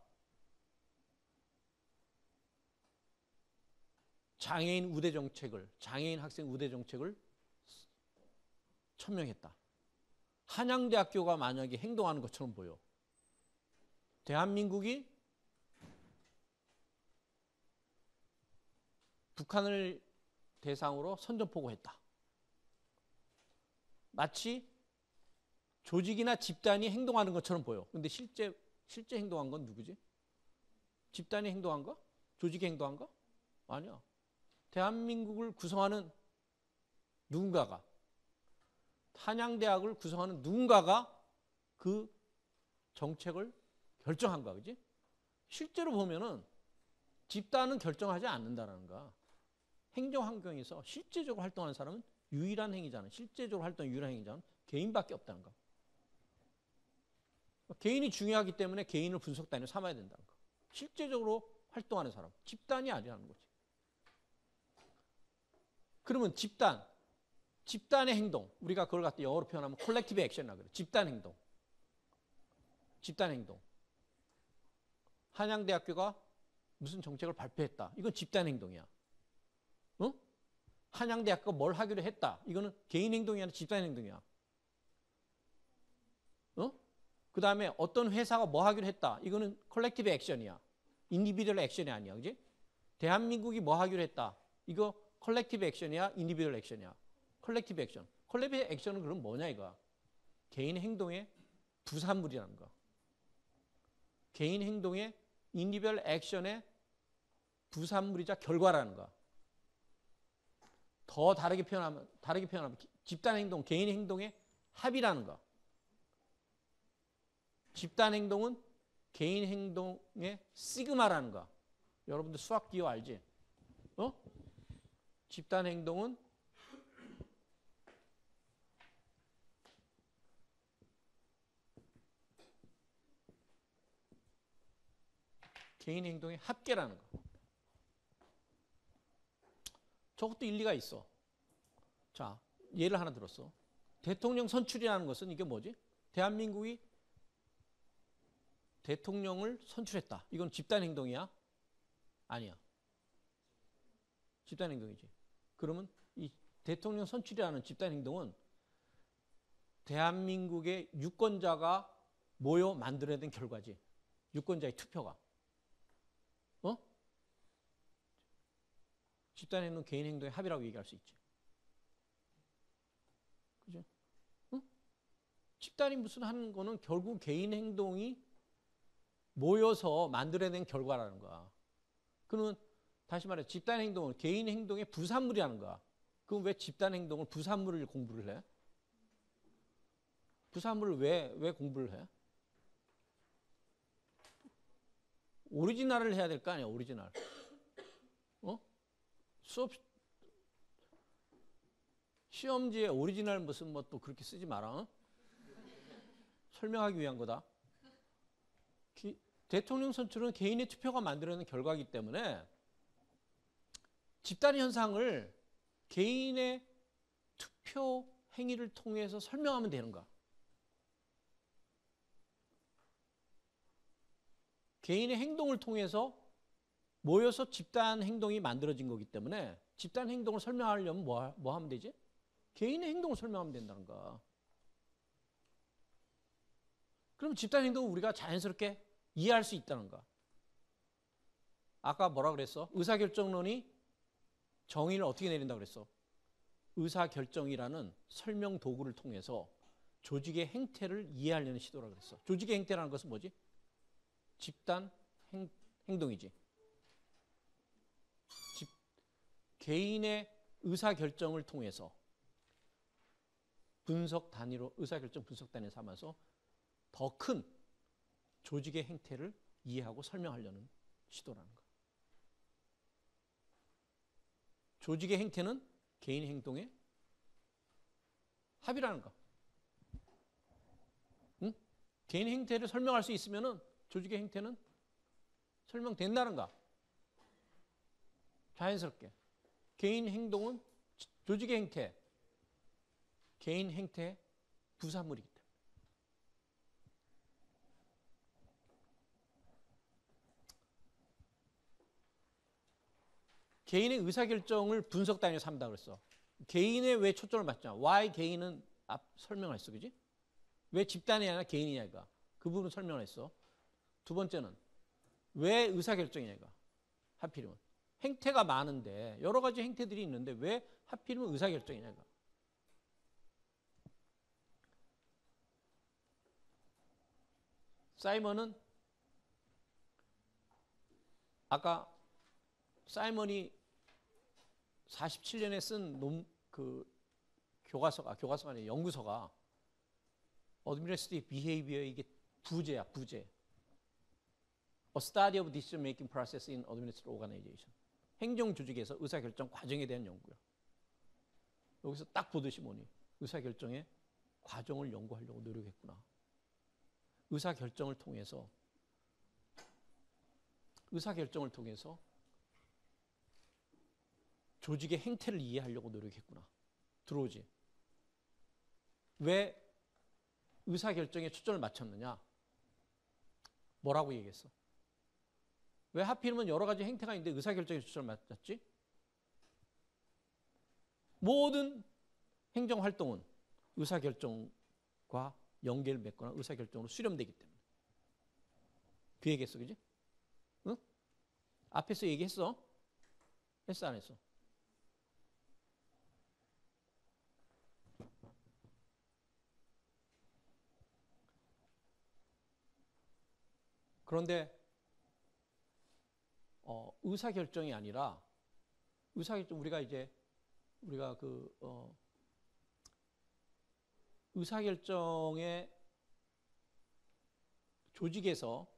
장애인 학생 우대 정책을 천명했다. 한양대학교가 만약에 행동하는 것처럼 보여. 대한민국이 북한을 대상으로 선전포고했다. 마치 조직이나 집단이 행동하는 것처럼 보여. 근데 실제 행동한 건 누구지? 집단이 행동한가? 조직이 행동한가? 아니야. 대한민국을 구성하는 누군가가, 한양대학을 구성하는 누군가가 그 정책을 결정한 거야. 그지? 실제로 보면은 집단은 결정하지 않는다라는 거야. 행정 환경에서 실제적으로 활동하는 사람은 유일한 행위자는, 실제적으로 활동하는 유일한 행위자는 개인밖에 없다는 거. 개인이 중요하기 때문에 개인을 분석 단위로 삼아야 된다는 거. 실제적으로 활동하는 사람, 집단이 아니라는 거지. 그러면 집단의 행동, 우리가 그걸 갖다 영어로 표현하면 콜렉티브 액션이라고 그래요. 집단 행동. 한양대학교가 무슨 정책을 발표했다. 이건 집단 행동이야. 한양대학교가 뭘 하기로 했다. 이거는 개인 행동이 아니라 집단 행동이야. 그 다음에 어떤 회사가 뭐 하기로 했다. 이거는 컬렉티브 액션이야. 인디비듀얼 액션이 아니야. 그지? 대한민국이 뭐 하기로 했다. 이거 컬렉티브 액션이야? 인디비듀얼 액션이야? 컬렉티브 액션. 컬렉티브 액션은 그럼 뭐냐 이거야. 개인 행동의 부산물이라는 거. 개인 행동의 인디비듀얼 액션의 부산물이자 결과라는 거. 더 다르게 표현하면 집단 행동, 개인 행동의 합이라는 거. 집단 행동은 개인 행동의 시그마라는 거. 여러분들 수학 기호 알지? 집단 행동은 개인 행동의 합계라는 거. 저것도 일리가 있어. 자, 예를 하나 들었어. 대통령 선출이라는 것은 이게 뭐지? 대한민국이 대통령을 선출했다. 이건 집단 행동이야? 아니야. 집단 행동이지. 그러면 이 대통령 선출이라는 집단 행동은 대한민국의 유권자가 모여 만들어낸 결과지. 유권자의 투표가. 집단 행동, 개인 행동의 합이라고 얘기할 수 있지. 그죠? 집단이 무슨 하는 거는 결국 개인 행동이 모여서 만들어낸 결과라는 거야. 그러면 다시 말해 집단 행동은 개인 행동의 부산물이라는 거야. 그럼 왜 집단 행동을 부산물을 공부를 해? 부산물을 왜 공부를 해? 오리지널을 해야 될 거 아니야, 오리지널. 수업 시험지에 오리지널 무슨 뭐 또 그렇게 쓰지 마라. 설명하기 위한 거다. 대통령 선출은 개인의 투표가 만들어낸 결과이기 때문에 집단 현상을 개인의 투표 행위를 통해서 설명하면 되는 거야. 개인의 행동을 통해서 모여서 집단 행동이 만들어진 거기 때문에 집단 행동을 설명하려면 뭐 하면 되지? 개인의 행동을 설명하면 된다는 거야. 그럼 집단 행동을 우리가 자연스럽게 이해할 수 있다는 거야. 아까 뭐라 그랬어? 의사결정론이 정의를 어떻게 내린다고 그랬어? 의사결정이라는 설명 도구를 통해서 조직의 행태를 이해하려는 시도라고 그랬어. 조직의 행태라는 것은 뭐지? 집단 행동이지. 개인의 의사결정을 통해서 분석 단위로 의사결정 분석 단위 삼아서 더 큰 조직의 행태를 이해하고 설명하려는 시도라는 거예요. 조직의 행태는 개인 행동의 합이라는가? 응? 개인 행태를 설명할 수 있으면은 조직의 행태는 설명된다는가? 자연스럽게. 개인 행동은 조직의 행태, 개인 행태의 부산물이기 때문에. 개인의 의사결정을 분석 단위로 삼다 그랬어. 개인의 왜 초점을 맞잖아. why 개인은 설명을 했어. 그지? 왜 집단이 아니라 개인이냐 이거. 그 부분 설명을 했어. 두 번째는 왜 의사결정이냐 이거. 하필이면. 행태가 많은데 여러 가지 행태들이 있는데 왜 하필이면 의사결정이냐 이거. 사이먼은 아까 사이먼이 47년에 쓴 교과서가 아니라 연구서가 Administrative Behavior 이게 부제야, 부제. A study of decision making process in administrative organization. 행정 조직에서 의사결정 과정에 대한 연구야. 여기서 딱 보듯이 뭐니? 의사결정의 과정을 연구하려고 노력했구나. 의사결정을 통해서 조직의 행태를 이해하려고 노력했구나. 들어오지? 왜 의사결정에 초점을 맞췄느냐? 뭐라고 얘기했어? 왜 하필이면 여러 가지 행태가 있는데 의사결정에 초점을 맞췄지? 모든 행정활동은 의사결정과 연계를 맺거나 의사결정으로 수렴되기 때문에. 그 얘기했어, 그지? 응? 앞에서 얘기했어? 했어, 안 했어? 그런데 의사결정이 아니라 우리가 의사결정의 조직에서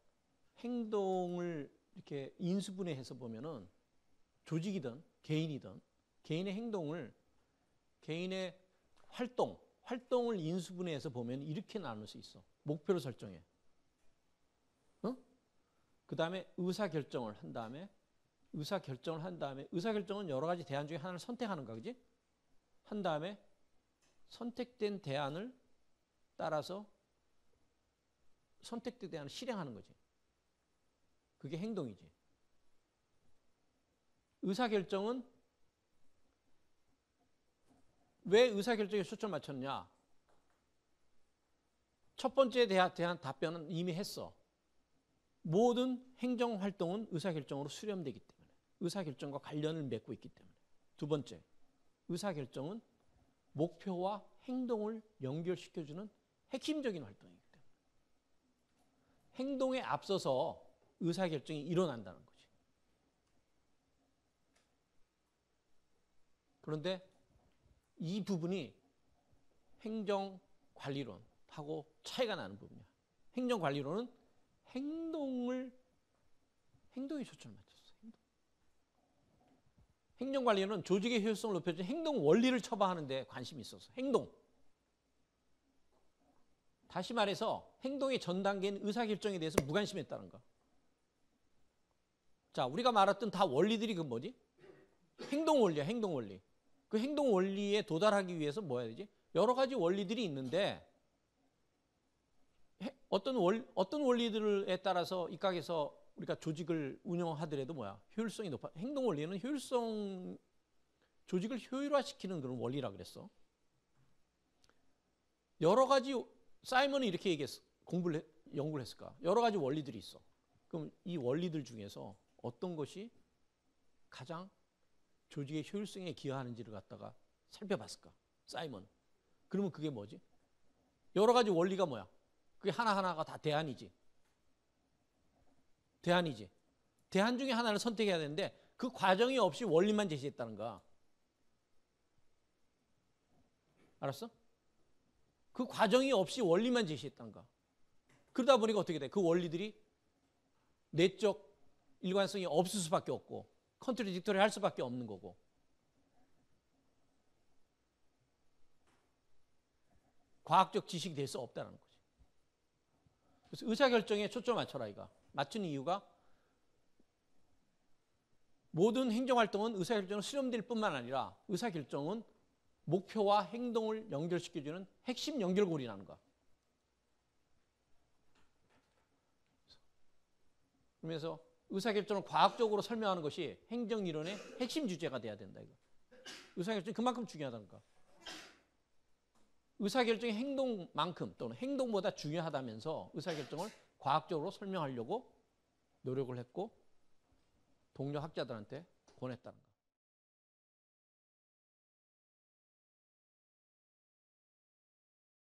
행동을 이렇게 인수분해해서 보면은 조직이든 개인이든 개인의 행동을 개인의 활동을 인수분해해서 보면 이렇게 나눌 수 있어. 목표를 설정해. 그 다음에 의사결정을 한 다음에 의사결정은 여러 가지 대안 중에 하나를 선택하는 거야. 그지? 한 다음에 선택된 대안을 따라서 선택된 대안을 실행하는 거지. 그게 행동이지. 의사결정은 왜 의사결정에 초점을 맞췄냐? 첫 번째에 대한 답변은 이미 했어. 모든 행정활동은 의사결정으로 수렴되기 때문에 의사결정과 관련을 맺고 있기 때문에. 두 번째, 의사결정은 목표와 행동을 연결시켜주는 핵심적인 활동이기 때문에 행동에 앞서서 의사결정이 일어난다는 거지. 그런데 이 부분이 행정관리론하고 차이가 나는 부분이야. 행정관리론은 행동에 초점을 맞췄어. 행정관리는 조직의 효율성을 높여주는 행동 원리를 처방하는 데 관심이 있어서. 행동. 다시 말해서 행동의 전 단계인 의사결정에 대해서 무관심했다는 거. 자, 우리가 말했던 다 원리들이 그 뭐지? 행동 원리야, 행동 원리. 그 행동 원리에 도달하기 위해서 뭐 해야 되지? 여러 가지 원리들이 있는데 어떤 원리들에 따라서 입각해서 우리가 조직을 운영하더라도 효율성이 높아. 행동 원리는 조직을 효율화시키는 그런 원리라 그랬어. 여러 가지 사이먼이 이렇게 얘기했어. 연구를 했을까? 여러 가지 원리들이 있어. 그럼 이 원리들 중에서 어떤 것이 가장 조직의 효율성에 기여하는지를 갖다가 살펴봤을까? 사이먼. 그러면 그게 뭐지? 여러 가지 원리가 뭐야? 그게 하나하나가 다 대안이지. 대안 중에 하나를 선택해야 되는데 그 과정이 없이 원리만 제시했다는 거야. 알았어? 그 과정이 없이 원리만 제시했다는 거야. 그러다 보니까 어떻게 돼? 그 원리들이 내적 일관성이 없을 수밖에 없고 컨트리딕토리 할 수밖에 없는 거고. 과학적 지식이 될 수 없다는 거죠. 그래서 의사결정에 초점을 맞춰라 이가. 맞추는 이유가 모든 행정활동은 의사결정을 수렴될 뿐만 아니라 의사결정은 목표와 행동을 연결시켜주는 핵심 연결고리라는 거야. 그러면서 의사결정을 과학적으로 설명하는 것이 행정이론의 핵심 주제가 돼야 된다 이거. 의사결정이 그만큼 중요하다는 거야. 의사결정이 행동만큼 또는 행동보다 중요하다면서 의사결정을 과학적으로 설명하려고 노력을 했고 동료 학자들한테 권했다는 거야.